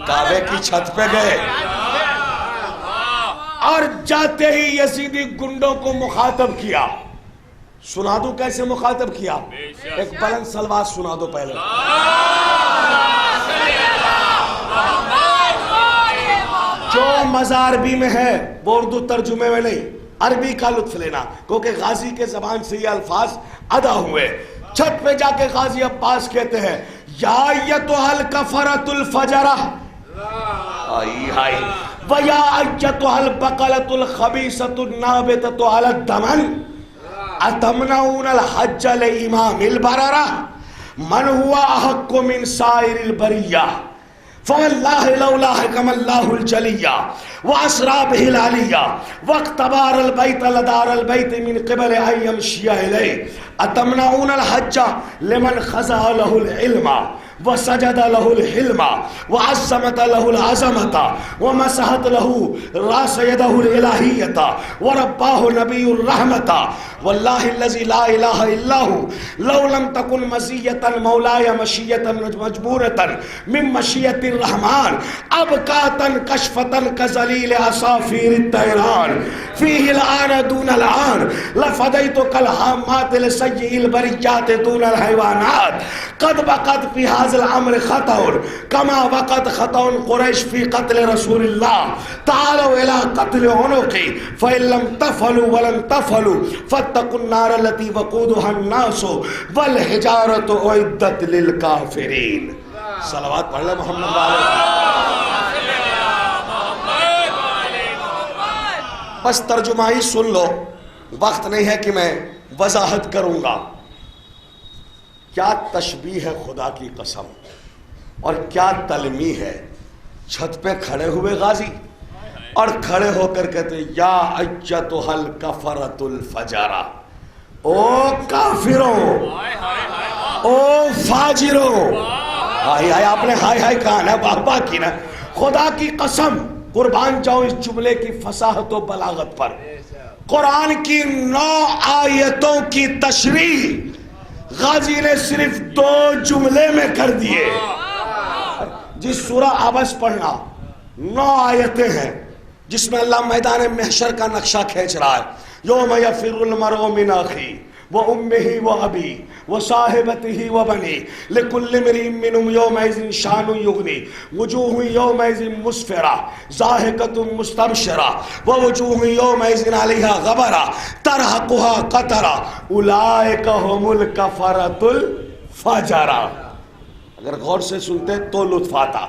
کعبے کی چھت پہ گئے اور جاتے ہی یزیدی گنڈوں کو مخاطب کیا. سنا دوں کیسے مخاطب کیا؟ ایک بلند سلوات سنا دو پہلے. جو مزار عربی میں ہے وہ اردو ترجمے میں نہیں, عربی کا لطف لینا, کیونکہ غازی کے زبان سے یہ الفاظ ادا ہوئے. چھت پہ جا کے غازی عباس کہتے ہیں یا ایتھا الکفرۃ الفجرہ وَيَا أَيَّتُهَا الْبَقَلَةُ الْخَبِيثَةُ النَّابِتَةُ عَلَى الدَّمَنِ أَتَمْنَعُونَ الْحَجَّ لِإِمَامِ الْبَرَرَةِ مَنْ هُوَ أَحَقُّ مِنْ سَائِرِ الْبَرِيَّةِ فواللہ لولا حکم اللہ الجلیہ واسرا بہ العلیہ واقتبار البیت لدار البیت من قبل ان یمشی الیہ اتمنعون الحج لمن خضع له العلم وسجد له الحلم وعظمت له العظمة ومسحت له راس يده الالهية ورباه نبي الرحمة والله الذي لا اله الا هو لو لم تكن مزية مولاي مشية مجبورة من مشية الرحمن ابقاتا كشفة كذليل عصافير الطيران فيه الآن دون الآن لفديتك الهامات لسيء البريات دون الحيوانات قد بقت في هذا الامر خطأ كما وقت خطأ قریش في قتل رسول الله تعالوا الى قتل عنقي فإن لم تفعلوا ولن تفعلوا فاتقوا النار التي وقودها الناس والحجارة اعدت للكافرين. صلوات پڑھ لیں محمد علیہ. بس ترجمہ ہی سن لو, وقت نہیں ہے کہ میں وضاحت کروں گا. کیا تشبیہ ہے خدا کی قسم, اور کیا تلمیح ہے. چھت پہ کھڑے ہوئے غازی اور کھڑے ہو کر کہتے یا ایتھا الکفرۃ الفجرہ, او کافروں, او فاجروں. ہائے ہائے, آپ نے ہائے ہائے کہا نا, باپا کی نا. خدا کی قسم قربان جاؤ اس جملے کی فصاحت و بلاغت پر. قرآن کی 9 آیتوں کی تشریح غازی نے صرف 2 جملے میں کر دیے. جس سورہ عبس پڑھنا 9 آیتیں ہیں جس میں اللہ میدان محشر کا نقشہ کھینچ رہا ہے. یوم یفر المرء من اخیہ وامہ وابیہ وصاحبتہ وبنیہ لکل امرئ منہم یومئذ شأن یغنیہ وجوہ یومئذ مسفرہ ضاحکۃ مستبشرہ ووجوہ یومئذ علیہا غبرہ ترہقها قترہ اولئک ھم الکفرۃ الفجرہ. اگر غور سے سنتے تو لطف آتا.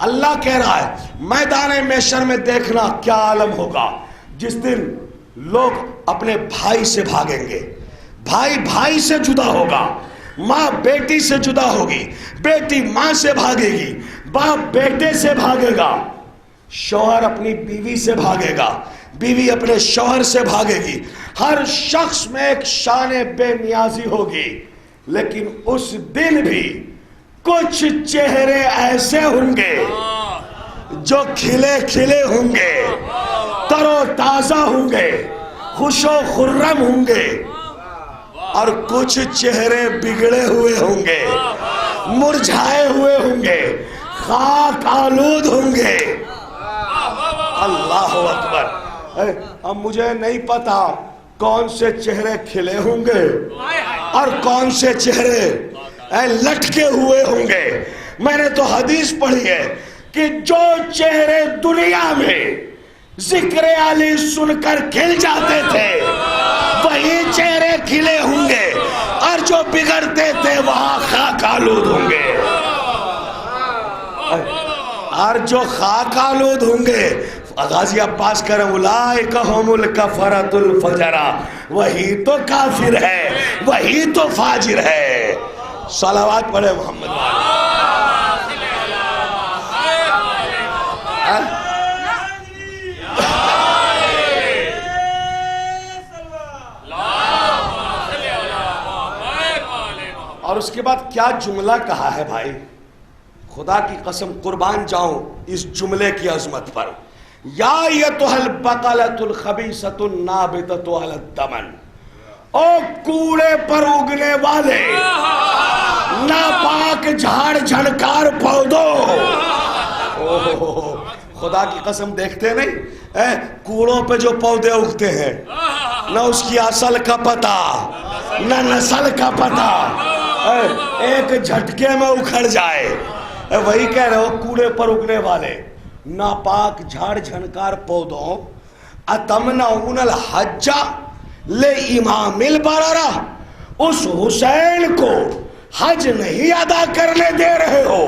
اللہ کہہ رہا ہے میدان محشر میں دیکھنا کیا عالم ہوگا جس دن لوگ اپنے بھائی سے بھاگیں گے, بھائی بھائی سے جدا ہوگا, ماں بیٹی سے جدا ہوگی, بیٹی ماں سے بھاگے گی, باپ بیٹے سے بھاگے گا, شوہر اپنی بیوی سے بھاگے گا, بیوی اپنے شوہر سے بھاگے گی. ہر شخص میں ایک شان بے نیازی ہوگی. لیکن اس دن بھی کچھ چہرے ایسے ہوں گے جو کھلے کھلے ہوں گے, تر و تازہ ہوں گے, خوش و خرم ہوں گے اور کچھ چہرے بگڑے ہوئے ہوں گے، مرجھائے ہوئے ہوں گے، خاک آلود ہوں گے۔ اللہ اکبر۔ اب مجھے نہیں پتا کون سے چہرے کھلے ہوں گے اور کون سے چہرے لٹکے ہوئے ہوں گے۔ میں نے تو حدیث پڑھی ہے کہ جو چہرے دنیا میں ذکر علی سن کر کھل جاتے تھے وہی چہرے کھلے ہوں گے، اور جو بگڑتے تھے وہاں خاک آلود ہوں گے۔ اور جو خاک آلود ہوں گے، غازی عباس کہہ رہے ہیں اولئک هم الکفرۃ الفجرہ، وہی تو کافر ہے، وہی تو فاجر ہے۔ صلوات پڑھے محمد والے۔ اور اس کے بعد کیا جملہ کہا ہے بھائی، خدا کی قسم قربان جاؤں اس جملے کی عظمت پر۔ یا ایتھا البقلۃ الخبیثۃ النابتۃ علی الدمن، او کوڑے پر اگنے والے ناپاک جھاڑ جھنکار پودوں۔ خدا کی قسم دیکھتے نہیں کوڑوں پہ جو پودے اگتے ہیں، نہ اس کی اصل کا پتہ نہ نسل کا پتہ، ایک جھٹکے میں اکھڑ جائے۔ وہی کہہ رہے ہو کوڑے پر اگنے والے ناپاک جھاڑ جھنکار پودوں، اتمنعون الحج لامام البررہ، اس حسین کو حج نہیں ادا کرنے دے رہے ہو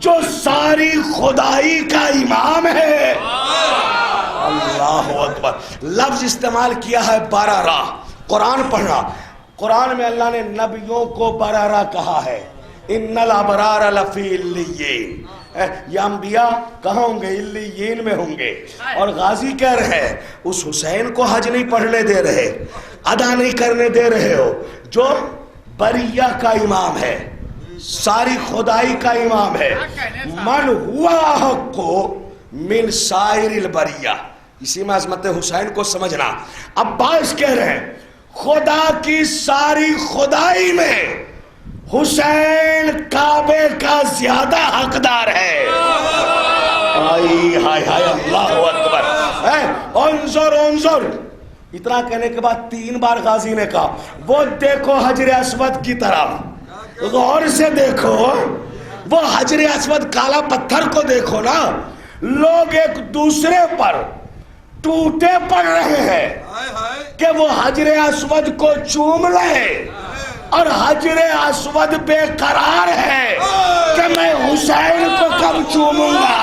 جو ساری خدائی کا امام ہے۔ اللہ اکبر۔ لفظ استعمال کیا ہے بررہ، قرآن پڑھنا، قرآن میں اللہ نے نبیوں کو بررہ کہا ہے، ان الابرار لفی علیین۔ یہ انبیاء کہاں ہوں گے؟ علیین میں ہوں گے۔ اور غازی کہہ رہے ہیں اس حسین کو حج نہیں پڑھنے دے رہے، ادا نہیں کرنے دے رہے ہو جو بریہ کا امام ہے، ساری خدائی کا امام ہے۔ من ہوا حق من سائر البریہ، اسی میں عظمت حسین کو سمجھنا۔ عباس کہہ رہے ہیں خدا کی ساری خدائی میں حسین کعبے کا زیادہ حقدار ہے۔ ہائے ہائے ہائے، اللہ اکبر۔ انظر انظر، اتنا کہنے کے بعد 3 بار غازی نے کہا وہ دیکھو حجر اسود کی طرف، غور سے دیکھو وہ حجر اسود، کالا پتھر کو دیکھو نا۔ لوگ ایک دوسرے پر ٹوٹے پڑ رہے ہیں کہ وہ حجر اسود کو چوم لے، اور حجر اسود بے قرار ہے کہ میں حسین کو کب چوموں گا۔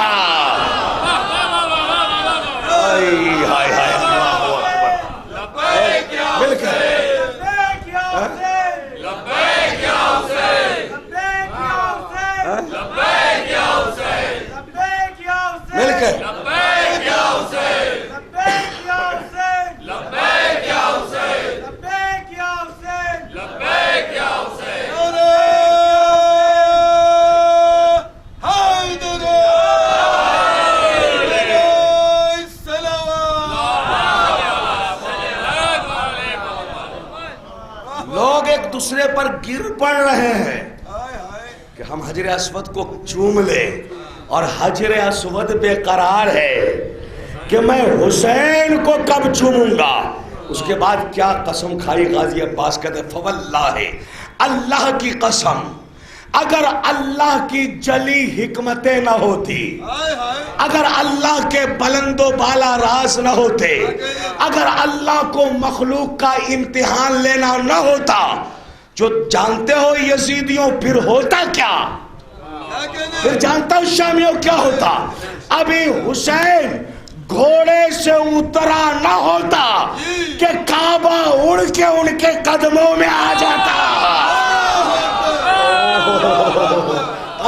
ہائے ہائے ہائے، اللہ اکبر۔ مل کے مل کے دوسرے پر گر پڑ رہے ہیں کہ ہم حجر اسود کو چوم لیں، اور حجر اسود بے قرار ہے کہ میں حسین کو کب چوموں گا۔ اس کے بعد کیا قسم کھائی غازی عباس کہتے ہیں فواللہ، اللہ کی قسم، اگر اللہ کی جلی حکمتیں نہ ہوتی، اگر اللہ کے بلند و بالا راز نہ ہوتے، اگر اللہ کو مخلوق کا امتحان لینا نہ ہوتا، جو جانتے ہو یزیدیوں پھر ہوتا کیا؟ پھر جانتا ہوں شامیوں کیا ہوتا؟ ابھی حسین گھوڑے سے اترا نہ ہوتا کہ کعبہ اڑ کے ان کے قدموں میں آ جاتا۔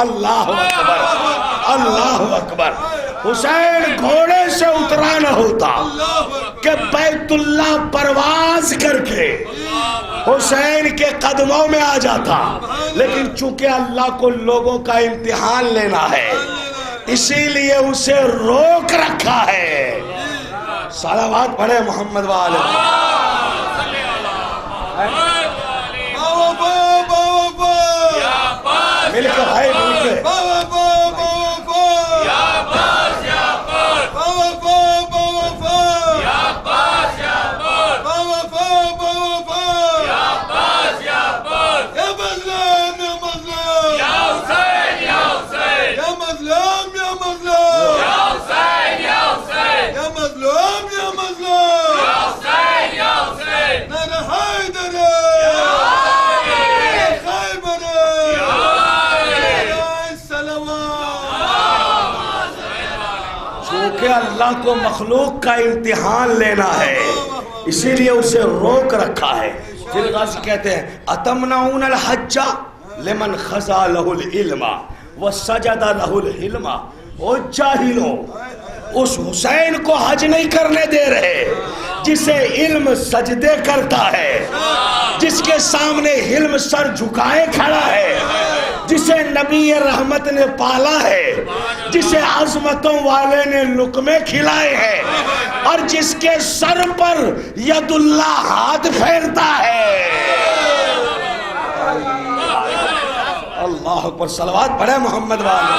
اللہ اکبر، اللہ اکبر۔ حسین گھوڑے سے اترا نہ ہوتا کہ بیت اللہ پرواز کر کے حسین کے قدموں میں آ جاتا، لیکن چونکہ اللہ کو لوگوں کا امتحان لینا ہے، اسی لیے اسے روک رکھا ہے۔ صلوات پڑھے محمد والے. مل کے بھائی مل کے. کہ اللہ کو مخلوق کا امتحان لینا ہے، اسی لیے اسے روک رکھا ہے. پھر غازی کہتے ہیں اتمنعون الحج لمن خضع له العلم وسجد له الحلم. او جاہلو، اس حسین کو حج نہیں کرنے دے رہے جسے علم سجدے کرتا ہے، جس کے سامنے علم سر جھکائے کھڑا ہے، جسے نبی رحمت نے پالا ہے، جسے عظمتوں والے نے لقمے کھلائے ہیں، اور جس کے سر پر ید اللہ ہاتھ پھیرتا ہے. اللہ اکبر. صلوات پڑھے محمد والے.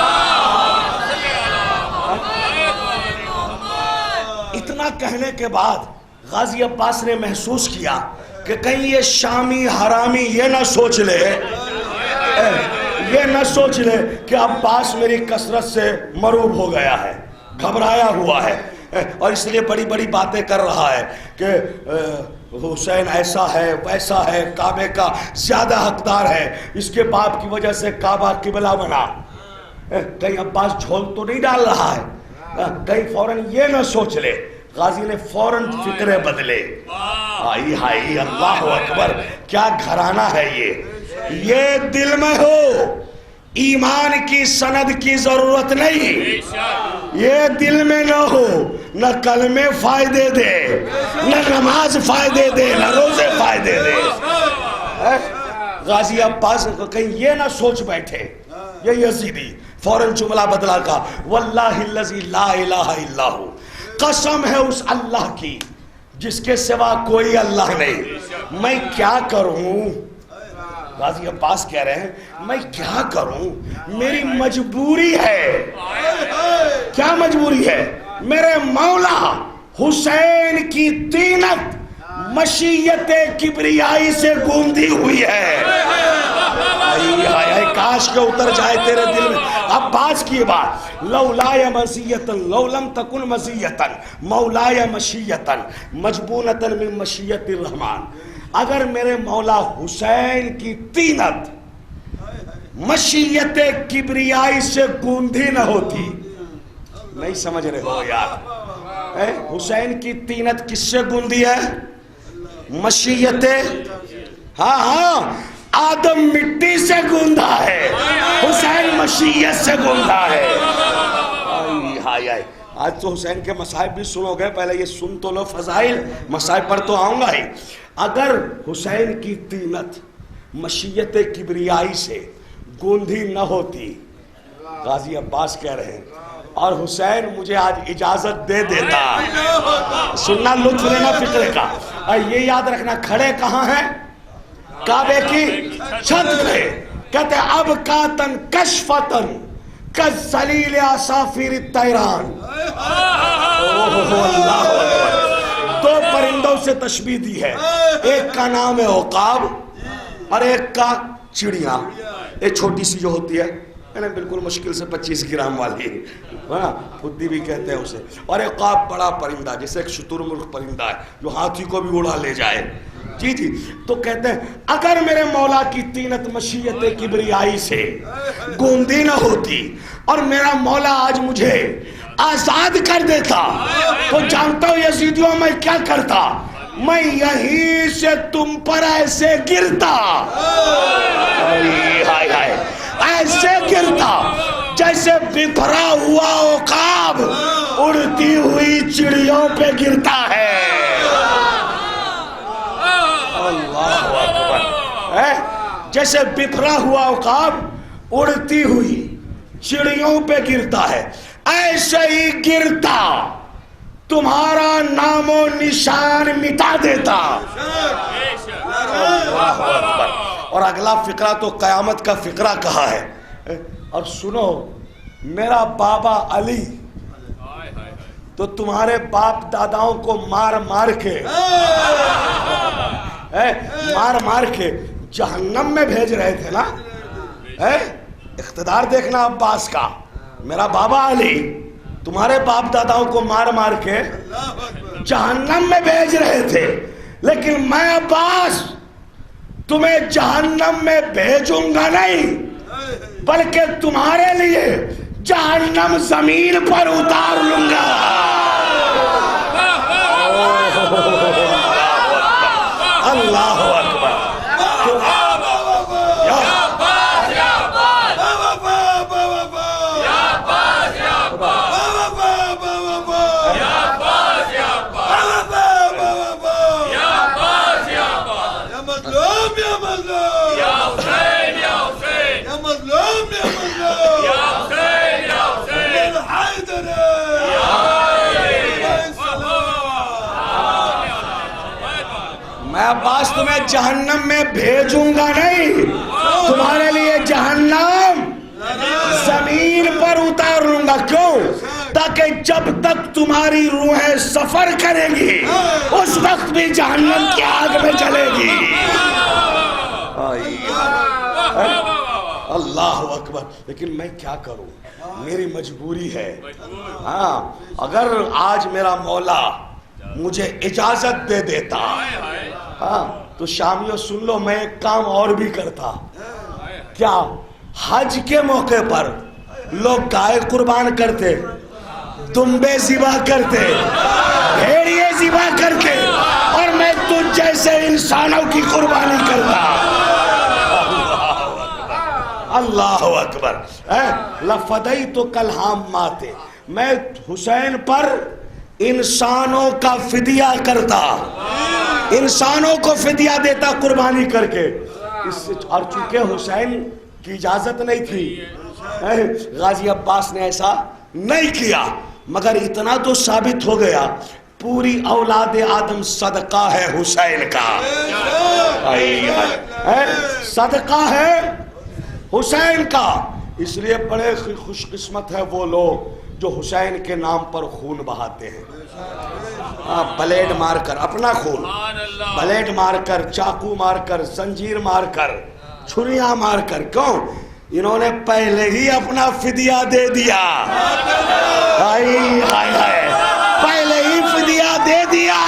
اتنا کہنے کے بعد غازی عباس نے محسوس کیا کہ کہیں یہ شامی حرامی یہ نہ سوچ لے کہ عباس میری کثرت سے مروب ہو گیا ہے، گھبرایا ہوا ہے، اور اس لیے بڑی بڑی باتیں کر رہا ہے کہ حسین ایسا ہے ویسا ہے، کعبے کا زیادہ حقدار ہے، اس کے باپ کی وجہ سے کعبہ قبلہ بنا. کہیں عباس جھول تو نہیں ڈال رہا ہے، کہیں فوراً یہ نہ سوچ لے. غازی نے فوراً فکریں بدلے. آئی ہائی اللہ اکبر، کیا گھرانہ ہے یہ دل میں ہو ایمان کی سند کی ضرورت نہیں، یہ دل میں نہ ہو، نہ کلمے فائدے دے، نہ نماز فائدے دے، نہ روزے فائدے دے. غازی عباس کہیں یہ نہ سوچ بیٹھے یہ یزیدی. فوراً جملہ بدلا کا واللہ الذی لا الہ الا ہو، قسم ہے اس اللہ کی جس کے سوا کوئی اللہ نہیں، میں کیا کروں. غازی عباس کہہ رہے ہیں میں کیا کروں، میری مجبوری ہے. کیا مجبوری ہے؟ میرے مولا حسین کی طینت مشیت کبریائی سے گوندھی ہوئی ہے. کاش کے اتر جائے تیرے دل میں. عباس کی بات لولای مزیتن لو لم تکن مزیتن مولای مشیتن مجبونتن من مشیت الرحمن. اگر میرے مولا حسین کی طینت مشیت کبریائی سے گوندھی نہ ہوتی. نہیں سمجھ رہے ہو یار؟ حسین کی طینت کس سے گوندھی ہے؟ مشیت. ہاں آدم مٹی سے گوندھا ہے، حسین مشیت سے گوندھا ہے. آج تو حسین کے مصائب بھی سنو گے، پہلے یہ سن تو لو فضائل، مصائب پر تو آؤں گا ہی. اگر حسین کی طینت مشیت کبریائی سے گوندھی نہ ہوتی، غازی عباس کہہ رہے ہیں، اور حسین مجھے آج اجازت دے دیتا، سننا لطف لینا فکر کا، اور یہ یاد رکھنا کھڑے کہاں ہیں؟ کعبے کی چھت پہ. کہتے اب کاتن کشفتن کالذلیل عصافیر الطیران. دو پرندوں سے تشبیہ دی ہے، ایک کا نام ہے عقاب اور ایک کا چڑیاں. ایک چھوٹی سی جو ہوتی ہے بالکل مشکل سے 25 گرام والی، خودی بھی کہتے ہیں اسے، اور ایک عقاب بڑا پرندہ جیسے ایک شترمرغ پرندہ ہے جو ہاتھی کو بھی اڑا لے جائے. جی تو کہتے ہیں اگر میرے مولا کی طینت مشیت کبریائی سے گوندھی نہ ہوتی اور میرا مولا آج مجھے آزاد کر دیتا تو جانتا ہوں یزیدیوں میں کیا کرتا، میں یہیں سے تم پر ایسے گرتا، ایسے گرتا جیسے بکھرا ہوا عقاب اڑتی ہوئی چڑیوں پہ گرتا ہے. اللہ اکبر. جیسے بکھرا ہوا عقاب اڑتی ہوئی چڑیوں پہ گرتا ہے، ایسے ہی گرتا تمہارا نام و نشان مٹا دیتا. اور اگلا فقرہ تو قیامت کا فقرہ کہا ہے. اور سنو، میرا بابا علی تو تمہارے باپ داداؤں کو مار مار کے جہنم میں بھیج رہے تھے نا. اقتدار دیکھنا عباس کا. میرا بابا علی تمہارے باپ داداؤں کو مار کے جہنم میں بھیج رہے تھے، لیکن میں عباس تمہیں جہنم میں بھیجوں گا نہیں، بلکہ تمہارے لیے جہنم زمین پر اتار لوں گا. اللہ اکبر. میں عباس تمہیں جہنم میں بھیجوں گا نہیں، تمہارے لیے جہنم زمین پر اتار لوں گا. کیوں؟ تاکہ جب تک تمہاری روحیں سفر کریں گی اس وقت بھی جہنم کی آگ میں جلے گی. اللہ اکبر. لیکن میں کیا کروں، میری مجبوری ہے. ہاں، اگر آج میرا مولا مجھے اجازت دے دیتا ہاں تو شامیوں سن لو، میں ایک کام اور بھی کرتا. کیا؟ حج کے موقع پر لوگ گائے قربان کرتے، دمبے ذبح کرتے، بھیڑیے ذبح کرتے، اور میں تجھ جیسے انسانوں کی قربانی کرتا. اللہ اکبر. لفدیتک الحامات، میں حسین پر انسانوں کا فدیہ کرتا، انسانوں کو فدیہ دیتا قربانی کر کے. اور چونکہ حسین کی اجازت نہیں تھی، غازی عباس نے ایسا نہیں کیا. مگر اتنا تو ثابت ہو گیا، پوری اولاد آدم صدقہ ہے حسین کا. صدقہ ہے حسین کا. اس لیے بڑے خوش قسمت ہے وہ لوگ جو حسین کے نام پر خون بہاتے ہیں. بلیڈ مار کر اپنا خون، بلیڈ مار کر، چاقو مار کر، زنجیر مار کر، چھریاں مار کر. کیوں؟ انہوں نے پہلے ہی اپنا فدیہ دے دیا. پہلے ہی فدیہ دے دیا،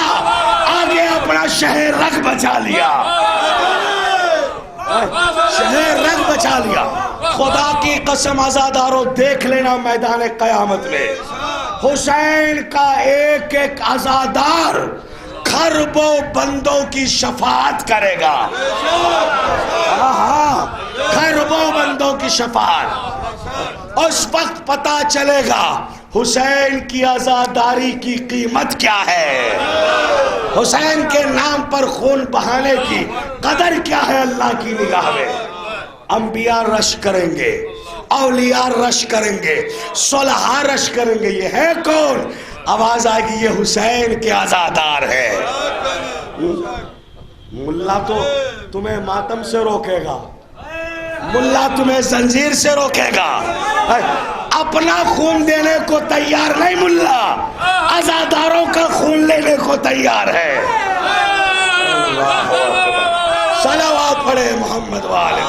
آگے اپنا شہر رگ بچا لیا. شہر رگ بچا لیا. خدا کی قسم عزادارو، دیکھ لینا میدان قیامت میں حسین کا ایک ایک عزادار خربوں بندوں کی شفاعت کرے گا. خربوں بندوں کی شفاعت. اس وقت پتا چلے گا حسین کی عزاداری کی قیمت کیا ہے، حسین کے نام پر خون بہانے کی قدر کیا ہے اللہ کی نگاہ میں. انبیاء رش کریں گے، اولیاء رش کریں گے، صلحاء رش کریں گے. یہ ہے کون؟ آواز آئے گی یہ حسین کے عزادار ہے. ملا تو تمہیں ماتم سے روکے گا، ملا تمہیں زنجیر سے روکے گا، اپنا خون دینے کو تیار نہیں ملا، عزاداروں کا خون لینے کو تیار ہے. صلوات پڑھے محمد والے.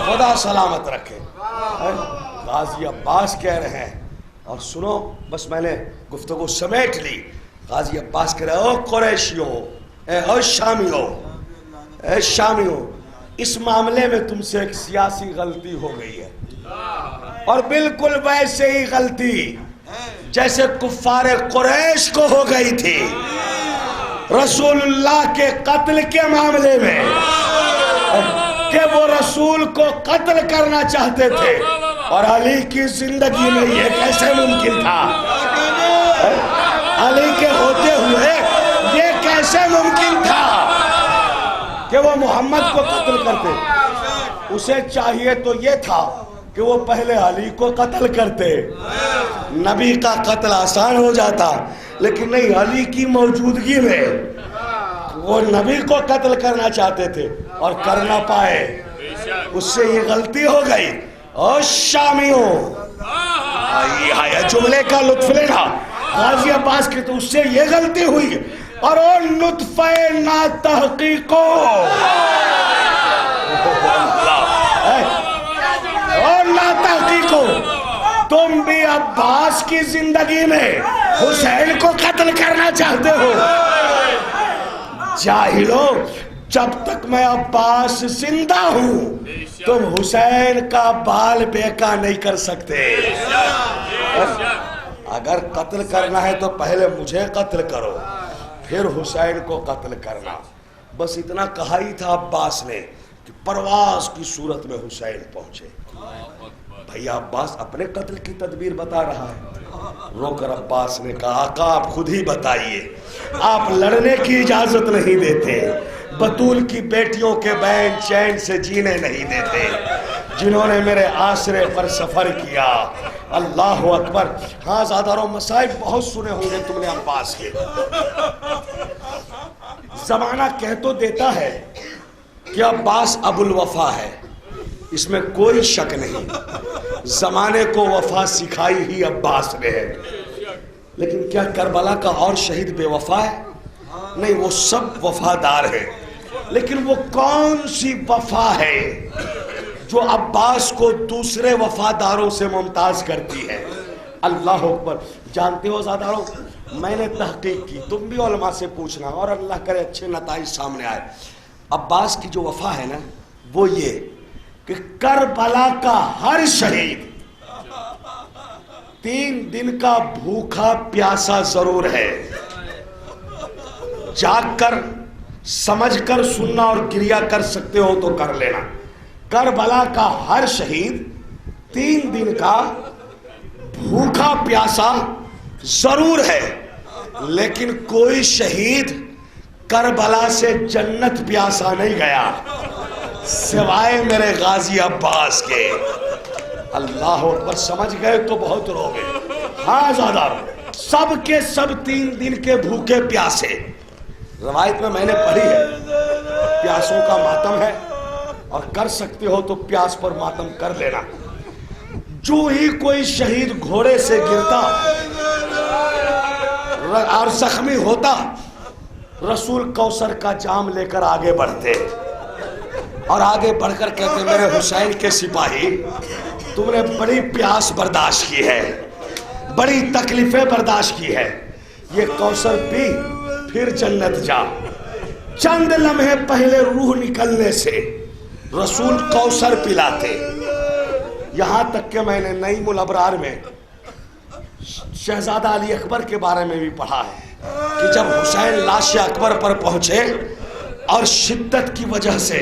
خدا سلامت رکھے. غازی عباس کہہ رہے ہیں، اور سنو بس میں نے گفتگو سمیٹ لی. غازی عباس کہہ رہے ہیں، او قریشیوں، اے شامیوں، اے شامیوں، اس معاملے میں تم سے ایک سیاسی غلطی ہو گئی ہے، اور بالکل ویسے ہی غلطی جیسے کفار قریش کو ہو گئی تھی رسول اللہ کے قتل کے معاملے میں، کہ وہ رسول کو قتل کرنا چاہتے تھے اور علی کی زندگی میں یہ کیسے ممکن تھا؟ علی کے ہوتے ہوئے یہ کیسے ممکن تھا کہ وہ محمد کو قتل کرتے؟ اسے چاہیے تو یہ تھا کہ وہ پہلے علی کو قتل کرتے، نبی کا قتل آسان ہو جاتا، لیکن نہیں، علی کی موجودگی میں وہ نبی کو قتل کرنا چاہتے تھے اور کر نہ پائے، اس سے یہ غلطی ہو گئی۔ اور شامیوں، یہ جملے کا لطف لینا، غازی عباس کی تو اس سے یہ غلطی ہوئی، اور وہ نطفہ ناتحقیقو، اور ناتحقیقو، تم بھی عباس کی زندگی میں حسین کو قتل کرنا چاہتے ہو؟ جاہلو، جب تک میں عباس زندہ ہوں تم حسین کا بال بیکا نہیں کر سکتے۔ اگر قتل کرنا ہے تو پہلے مجھے قتل کرو، پھر حسین کو قتل کرنا۔ بس اتنا کہا ہی تھا عباس نے کہ پرواز کی صورت میں حسین پہنچے۔ بھیا عباس اپنے قتل کی تدبیر بتا رہا ہے۔ رو کر عباس نے کہا آقا آپ خود ہی بتائیے، آپ لڑنے کی اجازت نہیں دیتے، بطول کی بیٹیوں کے بین چین سے جینے نہیں دیتے، جنہوں نے میرے آسرے پر سفر کیا۔ اللہ اکبر۔ ہاں زاداروں، مسائب بہت سنے ہوں گے تم نے عباس کے۔ زمانہ کہہ تو دیتا ہے کہ عباس ابو الوفا ہے، اس میں کوئی شک نہیں، زمانے کو وفا سکھائی ہی عباس نے ہے، لیکن کیا کربلا کا اور شہید بے وفا ہے؟ نہیں، وہ سب وفادار ہیں، لیکن وہ کون سی وفا ہے جو عباس کو دوسرے وفاداروں سے ممتاز کرتی ہے؟ اللہ اکبر۔ جانتے ہو زاداروں، میں نے تحقیق کی، تم بھی علماء سے پوچھنا، اور اللہ کرے اچھے نتائج سامنے آئے۔ عباس کی جو وفا ہے نا، وہ یہ کہ کربلا کا ہر شہید 3 دن کا بھوکا پیاسا ضرور ہے، جاگ کر سمجھ کر سننا اور گریہ کر سکتے ہو تو کر لینا۔ کربلا کا ہر شہید 3 دن کا بھوکا پیاسا ضرور ہے، لیکن کوئی شہید کربلا سے جنت پیاسا نہیں گیا سوائے میرے غازی عباس کے۔ اللہ اکبر۔ سمجھ گئے تو بہت روگے۔ ہاں زیادہ سب کے سب 3 دن کے بھوکے پیاسے۔ روایت میں نے پڑھی ہے، پیاسوں کا ماتم ہے، اور کر سکتے ہو تو پیاس پر ماتم کر لینا۔ جو ہی کوئی شہید گھوڑے سے گرتا اور زخمی ہوتا، رسول کوثر کا جام لے کر آگے بڑھتے، اور آگے بڑھ کر کہتے میرے حسین کے سپاہی، تم نے بڑی پیاس برداشت کی ہے، بڑی تکلیفیں برداشت کی ہے، یہ کوثر پی پھر جنت جا۔ چند لمحے پہلے روح نکلنے سے رسول کوثر پلاتے۔ یہاں تک کہ میں نے نعیم الابرار میں شہزادہ علی اکبر کے بارے میں بھی پڑھا ہے کہ جب حسین لاش اکبر پر پہنچے اور شدت کی وجہ سے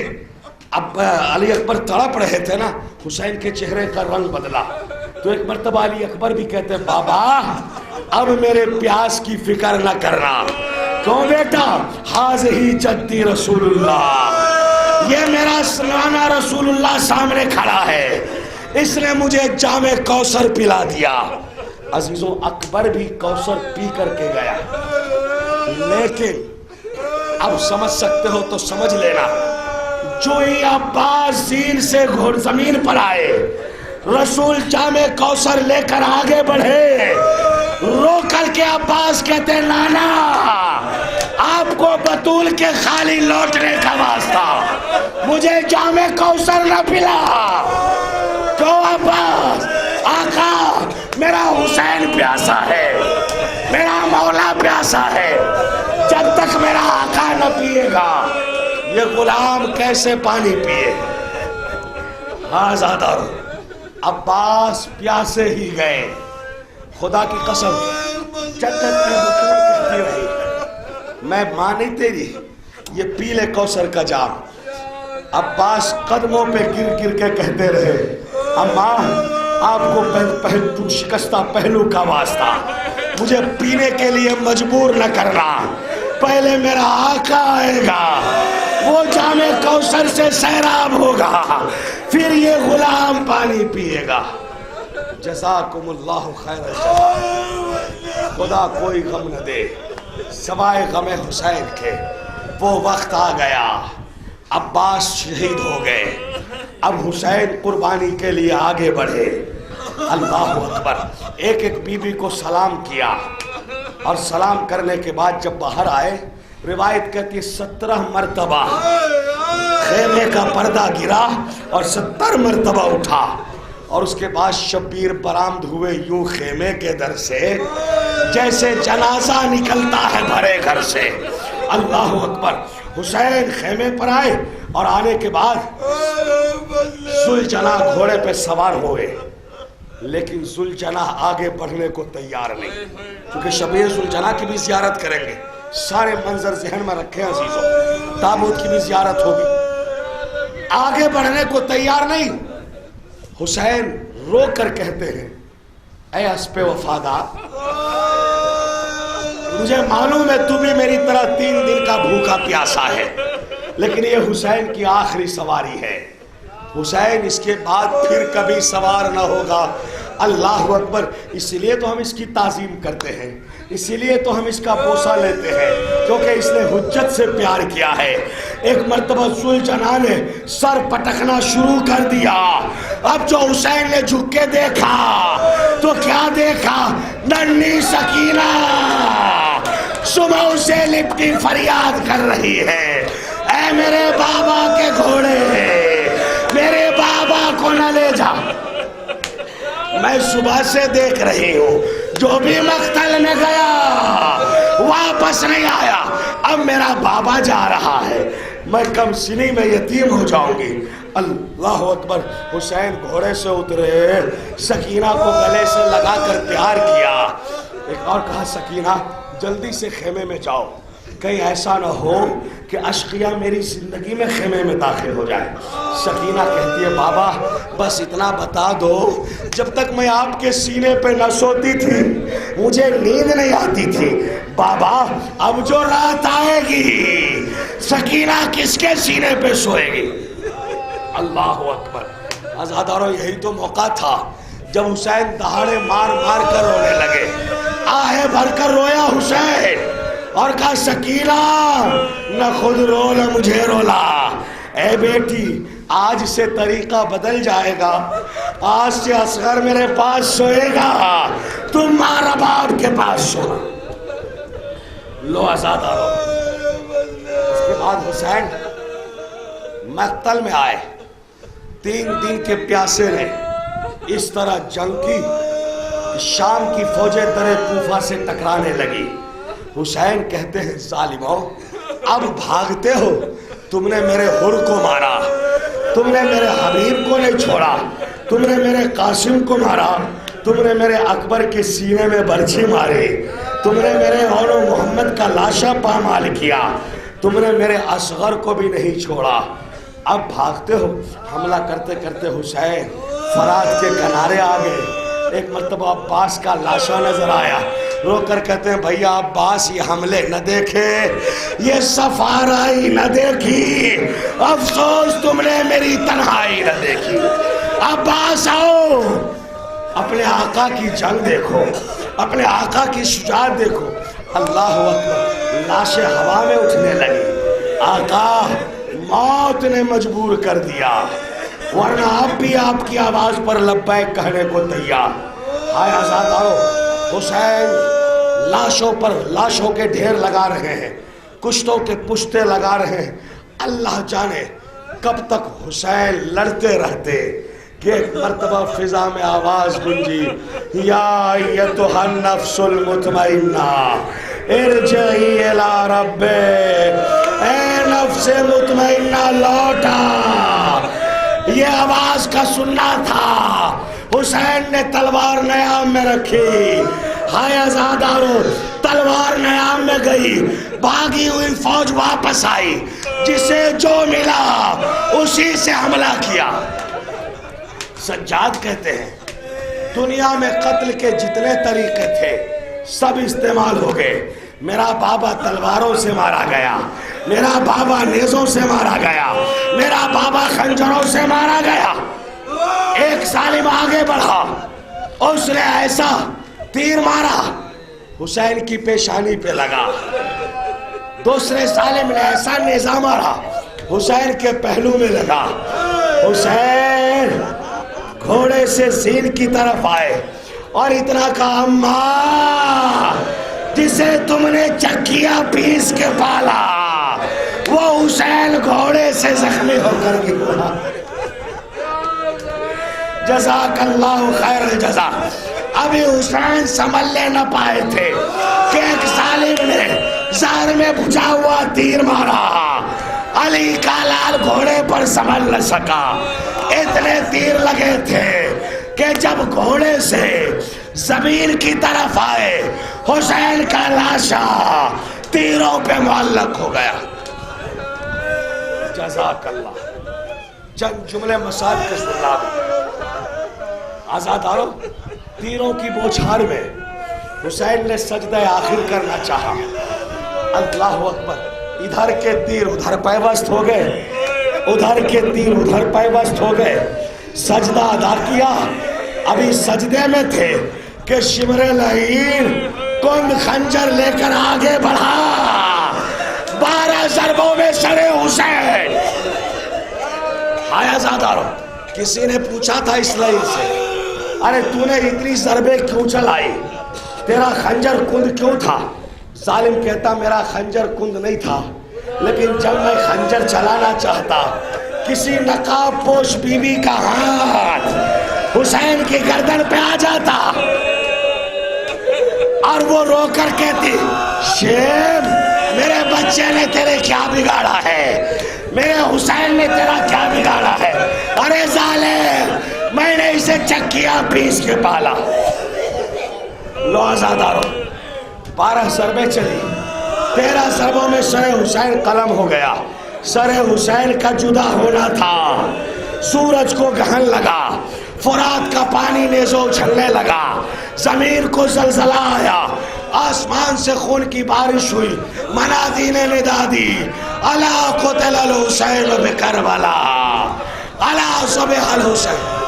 اب علی اکبر تڑپ رہے تھے نا، حسین کے چہرے کا رنگ بدلا، تو ایک مرتبہ علی اکبر بھی کہتے بابا اب میرے پیاس کی فکر نہ کرنا۔ کیوں بیٹا؟ حاضی جدی رسول اللہ، یہ میرا سنانا رسول اللہ سامنے کھڑا ہے، اس نے مجھے جام کوثر پلا دیا۔ عزیزوں، اکبر بھی کوثر پی کر کے گیا، لیکن اب سمجھ سکتے ہو تو سمجھ لینا، جو ہی عباس زین سے زمین پر آئے، رسول جام کوثر لے کر آگے بڑھے، رو کر کے عباس کہتے نانا آپ کو بطول کے خالی لوٹنے کا واسطہ مجھے جام کوثر نہ پلا۔ کیوں عباس؟ آقا میرا حسین پیاسا ہے، میرا مولا پیاسا ہے، جب تک میرا آقا نہ پیے گا یہ غلام کیسے پانی پیے؟ ہاں زادہ عباس پیاسے ہی گئے، خدا کی قسم جنت میں بطول کہتی رہی میں ماں نہیں تیری، یہ پی لے کوثر کا جام۔ عباس قدموں پہ گر گر کے کہتے رہے اماں آپ کو شکستہ پہلو کا واسطہ مجھے پینے کے لیے مجبور نہ کرنا، پہلے میرا آقا آئے گا، وہ جام کوثر سے سیراب ہوگا، پھر یہ غلام پانی پیے گا۔ جزاکم اللہ خیر الجزا۔ خدا کوئی غم نہ دے سوائے غم حسین کے۔ وہ وقت آ گیا، عباس شہید ہو گئے، اب حسین قربانی کے لیے آگے بڑھے۔ اللہ اکبر۔ ایک ایک بی بی کو سلام کیا، اور سلام کرنے کے بعد جب باہر آئے، روایت کہتی ہے 17 مرتبہ خیمے کا پردہ گرا اور 70 مرتبہ اٹھا، اور اس کے بعد شبیر برآمد ہوئے یوں خیمے کے در سے جیسے جنازہ نکلتا ہے بھرے گھر سے۔ اللہ اکبر۔ حسین خیمے پر آئے اور آنے کے بعد ذوالجناح گھوڑے پہ سوار ہوئے، لیکن ذوالجناح آگے بڑھنے کو تیار نہیں، کیونکہ شبیر ذوالجناح کی بھی زیارت کریں گے۔ سارے منظر ذہن میں رکھیں عزیزوں، تابوت کی بھی زیارت ہوگی، آگے بڑھنے کو تیار نہیں۔ حسین رو کر کہتے ہیں اے اسپِ وفادار، مجھے معلوم ہے تو بھی میری طرح 3 دن کا بھوکا پیاسا ہے، لیکن یہ حسین کی آخری سواری ہے۔ حسین اس کے بعد پھر کبھی سوار نہ ہوگا۔ اللہ اکبر۔ اسی لیے تو ہم اس کی تعظیم کرتے ہیں، اسی لیے تو ہم اس کا بوسہ لیتے ہیں، کیونکہ اس نے حجت سے پیار کیا ہے۔ ایک مرتبہ ذوالجناح نے سر پٹکنا شروع کر دیا، اب جو حسین نے جھک کے دیکھا تو کیا دیکھا؟ ننھی سکینہ صبح سے لپٹی فریاد کر رہی ہے، اے میرے بابا کے گھوڑے، میرے بابا کو نہ لے جا۔ میں صبح سے دیکھ رہی ہوں، جو بھی مقتل میں گیا واپس نہیں آیا، اب میرا بابا جا رہا ہے، میں کم سنی میں یتیم ہو جاؤں گی۔ اللہ اکبر۔ حسین گھوڑے سے اترے، سکینہ کو گلے سے لگا کر پیار کیا۔ ایک اور کہا سکینہ جلدی سے خیمے میں جاؤ، کہیں ایسا نہ ہو کہ اشقیہ میری زندگی میں خیمے میں داخل ہو جائے۔ سکینہ کہتی ہے بابا بس اتنا بتا دو، جب تک میں آپ کے سینے پہ نہ سوتی تھی مجھے نیند نہیں آتی تھی، بابا اب جو رات آئے گی سکینہ کس کے سینے پہ سوئے گی؟ اللہ اکبر۔ عزاداروں یہی تو موقع تھا جب حسین دہاڑے مار مار کر رونے لگے، آہے بھر کر رویا حسین اور کہا سکینہ نہ خود رو نہ مجھے رولا، اے بیٹی آج سے طریقہ بدل جائے گا، آج سے اصغر میرے پاس سوئے گا، تم ماں رباب کے پاس سونا۔ لو عزادارو۔ اس کے بعد حسین مقتل میں آئے، 3 دن کے پیاسے نے اس طرح جنگ کی، شام کی فوجیں در کوفہ سے ٹکرانے لگی۔ حسین کہتے ہیں ظالموں اب بھاگتے ہو، تم نے میرے حر کو مارا، تم نے میرے حبیب کو نہیں چھوڑا، تم نے میرے قاسم کو مارا، تم نے میرے اکبر کے سینے میں برچھی ماری، تم نے میرے اور محمد کا لاشا پامال کیا، تم نے میرے اصغر کو بھی نہیں چھوڑا، اب بھاگتے ہو۔ حملہ کرتے کرتے حسین فرات کے کنارے آ گئے۔ ایک مرتبہ عباس کا لاشا نظر آیا، رو کر کہتے ہیں بھیا عباس یہ حملے نہ دیکھے، یہ سفارائی نہ دیکھی، افسوس تم نے میری تنہائی نہ دیکھی۔ عباس آؤ، اپنے آقا کی جنگ دیکھو، اپنے آقا کی شجاعت دیکھو۔ اللہ اکبر۔ لاشیں ہوا میں اٹھنے لگی، آقا موت نے مجبور کر دیا، ورنہ اب بھی آپ کی آواز پر لبیک کہنے کو تیار۔ ہائے عزادارو، حسین لاشوں پر لاشوں کے ڈھیر لگا رہے ہیں، کشتوں کے پشتے لگا رہے ہیں۔ اللہ جانے کب تک حسین لڑتے رہتے کہ ایک مرتبہ فضا میں آواز گونجی، یا ایتھا النفس المطمئنہ ارجعی الی ربک، اے نفس مطمئنہ لوٹا۔ یہ آواز کا سننا تھا۔ حسین نے تلوار نیام میں رکھی، ہائے عزادارو تلوار نیام میں گئی، بھاگی ہوئی فوج واپس آئی، جسے جو ملا اسی سے حملہ کیا۔ سجاد کہتے ہیں دنیا میں قتل کے جتنے طریقے تھے سب استعمال ہو گئے، میرا بابا تلواروں سے مارا گیا، میرا بابا نیزوں سے مارا گیا، میرا بابا خنجروں سے مارا گیا۔ ایک ظالم آگے بڑھا، اس نے ایسا تیر مارا حسین کی پیشانی پہ لگا، دوسرے ظالم نے ایسا نیزہ مارا حسین کے پہلو میں لگا۔ حسین گھوڑے سے زین کی طرف آئے اور اتنا کہا اماں جسے تم نے چکیا پیس کے پالا وہ حسین گھوڑے سے زخمی ہو کر گرا۔ جزاک اللہ خیر الجزا۔ ابھی حسین سنبھلنے نہ پائے تھے کہ ایک ظالم نے زہر میں بجھا ہوا تیر مارا۔ علی کا لال گھوڑے پر سنبھل نہ سکا، اتنے تیر لگے تھے کہ جب گھوڑے سے زمین کی طرف آئے حسین کا لاشا تیروں پہ معلق ہو گیا۔ جزاک اللہ۔ چند جملے مسائل کے سننا۔ آزادارو، تیروں کی بوچھار میں حسین نے سجدہ آخر کرنا چاہا۔ اللہ اکبر۔ ادھر کے تیر ادھر پیوست ہو گئے، ادھر کے تیر ادھر پیوست ہو گئے۔ سجدہ ادا کیا، ابھی سجدے میں تھے کہ شمر لعین کند خنجر لے کر آگے بڑھا، 12 ضربوں میں سر حسین۔ آیا زادارو، کسی نے پوچھا تھا اسرائیل سے، ارے تو نے اتنی ضربیں کیوں چلائی، تیرا خنجر کند کیوں تھا؟ ظالم کہتا میرا خنجر کند نہیں تھا، لیکن جب میں خنجر چلانا چاہتا کسی نقاب پوش بی بی کا ہاتھ حسین کی گردن پہ آ جاتا اور وہ رو کر کہتی شیب میرے بچے نے تیرے کیا بگاڑا ہے، میرے حسین نے تیرا کیا بگاڑا ہے، ارے ظالم میں نے اسے چکیا پیس کے پالا۔ لو آزادارو، 12 ضربیں چلی، 13 ضربوں میں سر حسین قلم ہو گیا۔ سر حسین کا جدا ہونا تھا۔ سورج کو گہن لگا، فرات کا پانی نیزوں اچھلنے لگا، زمین کو زلزلہ آیا، آسمان سے خون کی بارش ہوئی، منادی نے ندا دی الا قتل الحسین بکربلا، الا صبح الحسین۔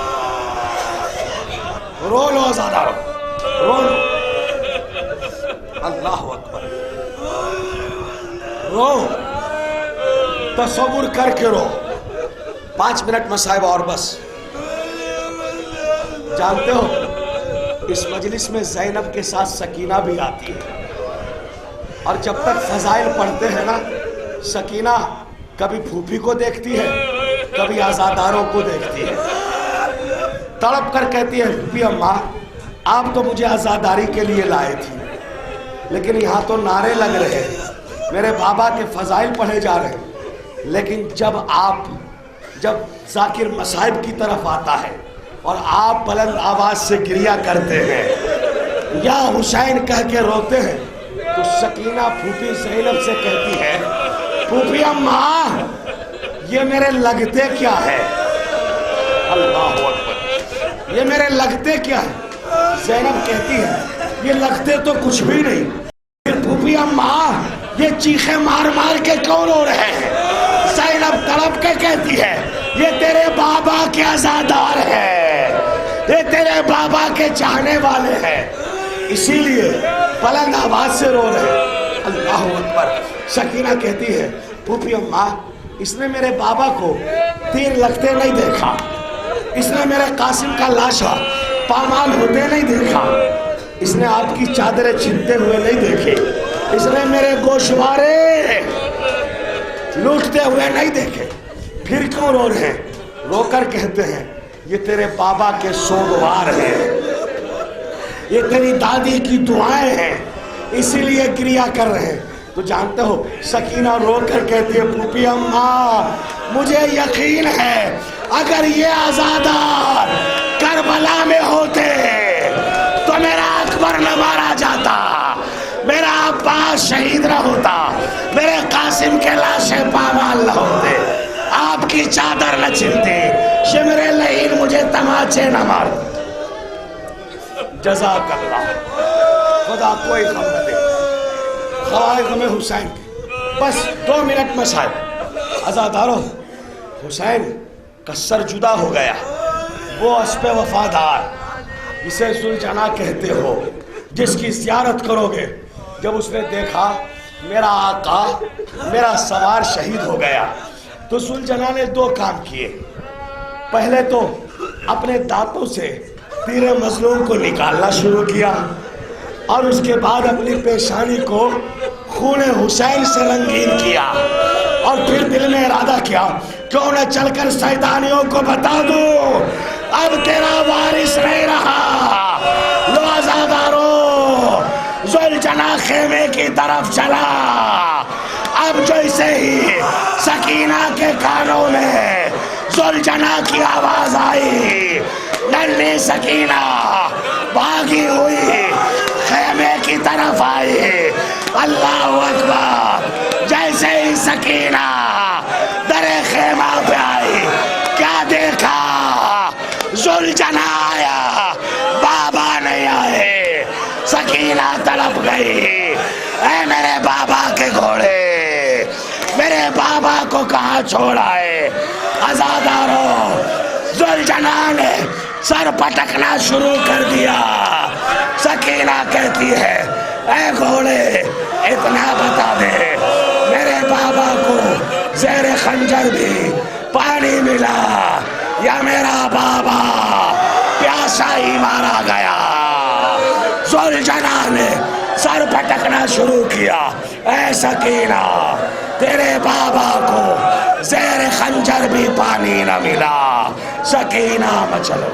رو لو آزادارو، رو لو۔ اللہ اکبر۔ رو، تصور کر کے رو۔ 5 منٹ مصائب اور بس۔ جانتے ہو اس مجلس میں زینب کے ساتھ سکینہ بھی آتی ہے، اور جب تک فضائل پڑھتے ہیں نا، سکینہ کبھی پھوپھی کو دیکھتی ہے، کبھی آزاداروں کو دیکھتی ہے، تڑپ کر کہتی ہے پھوپھی اماں آپ تو مجھے آزاداری کے لیے لائے تھی، لیکن یہاں تو نعرے لگ رہے ہیں، میرے بابا کے فضائل پڑھے جا رہے ہیں، لیکن جب ذاکر مصائب کی طرف آتا ہے اور آپ بلند آواز سے گریہ کرتے ہیں یا حسین کہہ کے روتے ہیں تو سکینہ پھوپھی زینب سے کہتی ہے پھوپھی اماں یہ میرے لگتے کیا ہے؟ اللہ اکبر۔ یہ میرے لگتے کیا ہے؟ زینب کہتی ہے یہ لگتے تو کچھ بھی نہیں۔ پھر پھوپھی اماں یہ چیخیں مار مار کے کون ہو رہے ہیں؟ زینب تڑپ کے کہتی ہے یہ تیرے بابا کے عزادار ہیں، یہ تیرے بابا کے چاہنے والے ہیں، اسی لیے بلند آواز سے رو رہے ہیں۔ اللہ اکبر۔ سکینہ کہتی ہے پھوپھی اماں اس نے میرے بابا کو تیر لگتے نہیں دیکھا، اس نے میرے قاسم کا لاشا پامال ہوتے نہیں دیکھا، اس نے آپ کی چادریں چھنتے ہوئے نہیں دیکھے، اس نے میرے گوشوارے لوٹتے ہوئے نہیں دیکھے، پھر کیوں رو رہے ہیں؟ رو کر کہتے ہیں یہ تیرے بابا کے سوگوار ہیں، یہ تیری دادی کی دعائیں ہیں، اسی لیے گریہ کر رہے ہیں۔ تو جانتے ہو سکینہ رو کر کہتی ہے پھوپھی اماں مجھے یقین ہے اگر یہ آزادار کربلا میں ہوتے تو میرا اکبر نہ مارا جاتا، میرا عباس شہید نہ ہوتا، میرے قاسم کے لاشیں پامال نہ ہوتے، آپ کی چادر نہ چھنتی، شمر لعین مجھے تماچے نہ مارتے۔ جزاک اللہ۔ خدا کوئی غم نہ دے، خوائے غم حسین کے بس 2 منٹ میں صاحب. عزادارو، حسین کا سر جدا ہو گیا. وہ اسپِ وفادار جسے ذوالجناح کہتے ہو، جس کی زیارت کرو گے، جب اس نے دیکھا میرا آقا میرا سوار شہید ہو گیا تو ذوالجناح نے 2 کام کیے. پہلے تو اپنے دانتوں سے تیر مظلوم کو نکالنا شروع کیا اور اس کے بعد اپنی پیشانی کو خون حسین سے رنگین کیا اور پھر دل میں ارادہ کیا کیوں نہ چل کر سیدانیوں کو بتا دوں اب تیرا وارث نہیں رہا. لو عزادارو، ذوالجناح خیمے کی طرف چلا. اب جیسے ہی سکینہ کے کانوں میں ذوالجناح کی آواز آئی، ننھی سکینہ بھاگی ہوئی خیمے کی طرف آئی. اللہ اکبر. جیسے ہی سکینہ در خیمہ پہ آئی، کیا دیکھا؟ ذوالجناح آیا، بابا نہیں آئے. سکینہ تڑپ گئی، اے میرے بابا کے گھوڑے، میرے بابا کو کہاں چھوڑ آئے؟ عزادارو، ذوالجناح نے سر پٹکنا شروع کر دیا. سکینہ کہتی ہے اے گھوڑے اتنا بتا دے میرے بابا کو زیر خنجر بھی پانی ملا یا میرا بابا پیاسا ہی مارا گیا؟ ذوالجناح نے سر پٹکنا شروع کیا. اے سکینہ، تیرے بابا کو زیر خنجر بھی پانی نہ ملا. سکینہ مچلو.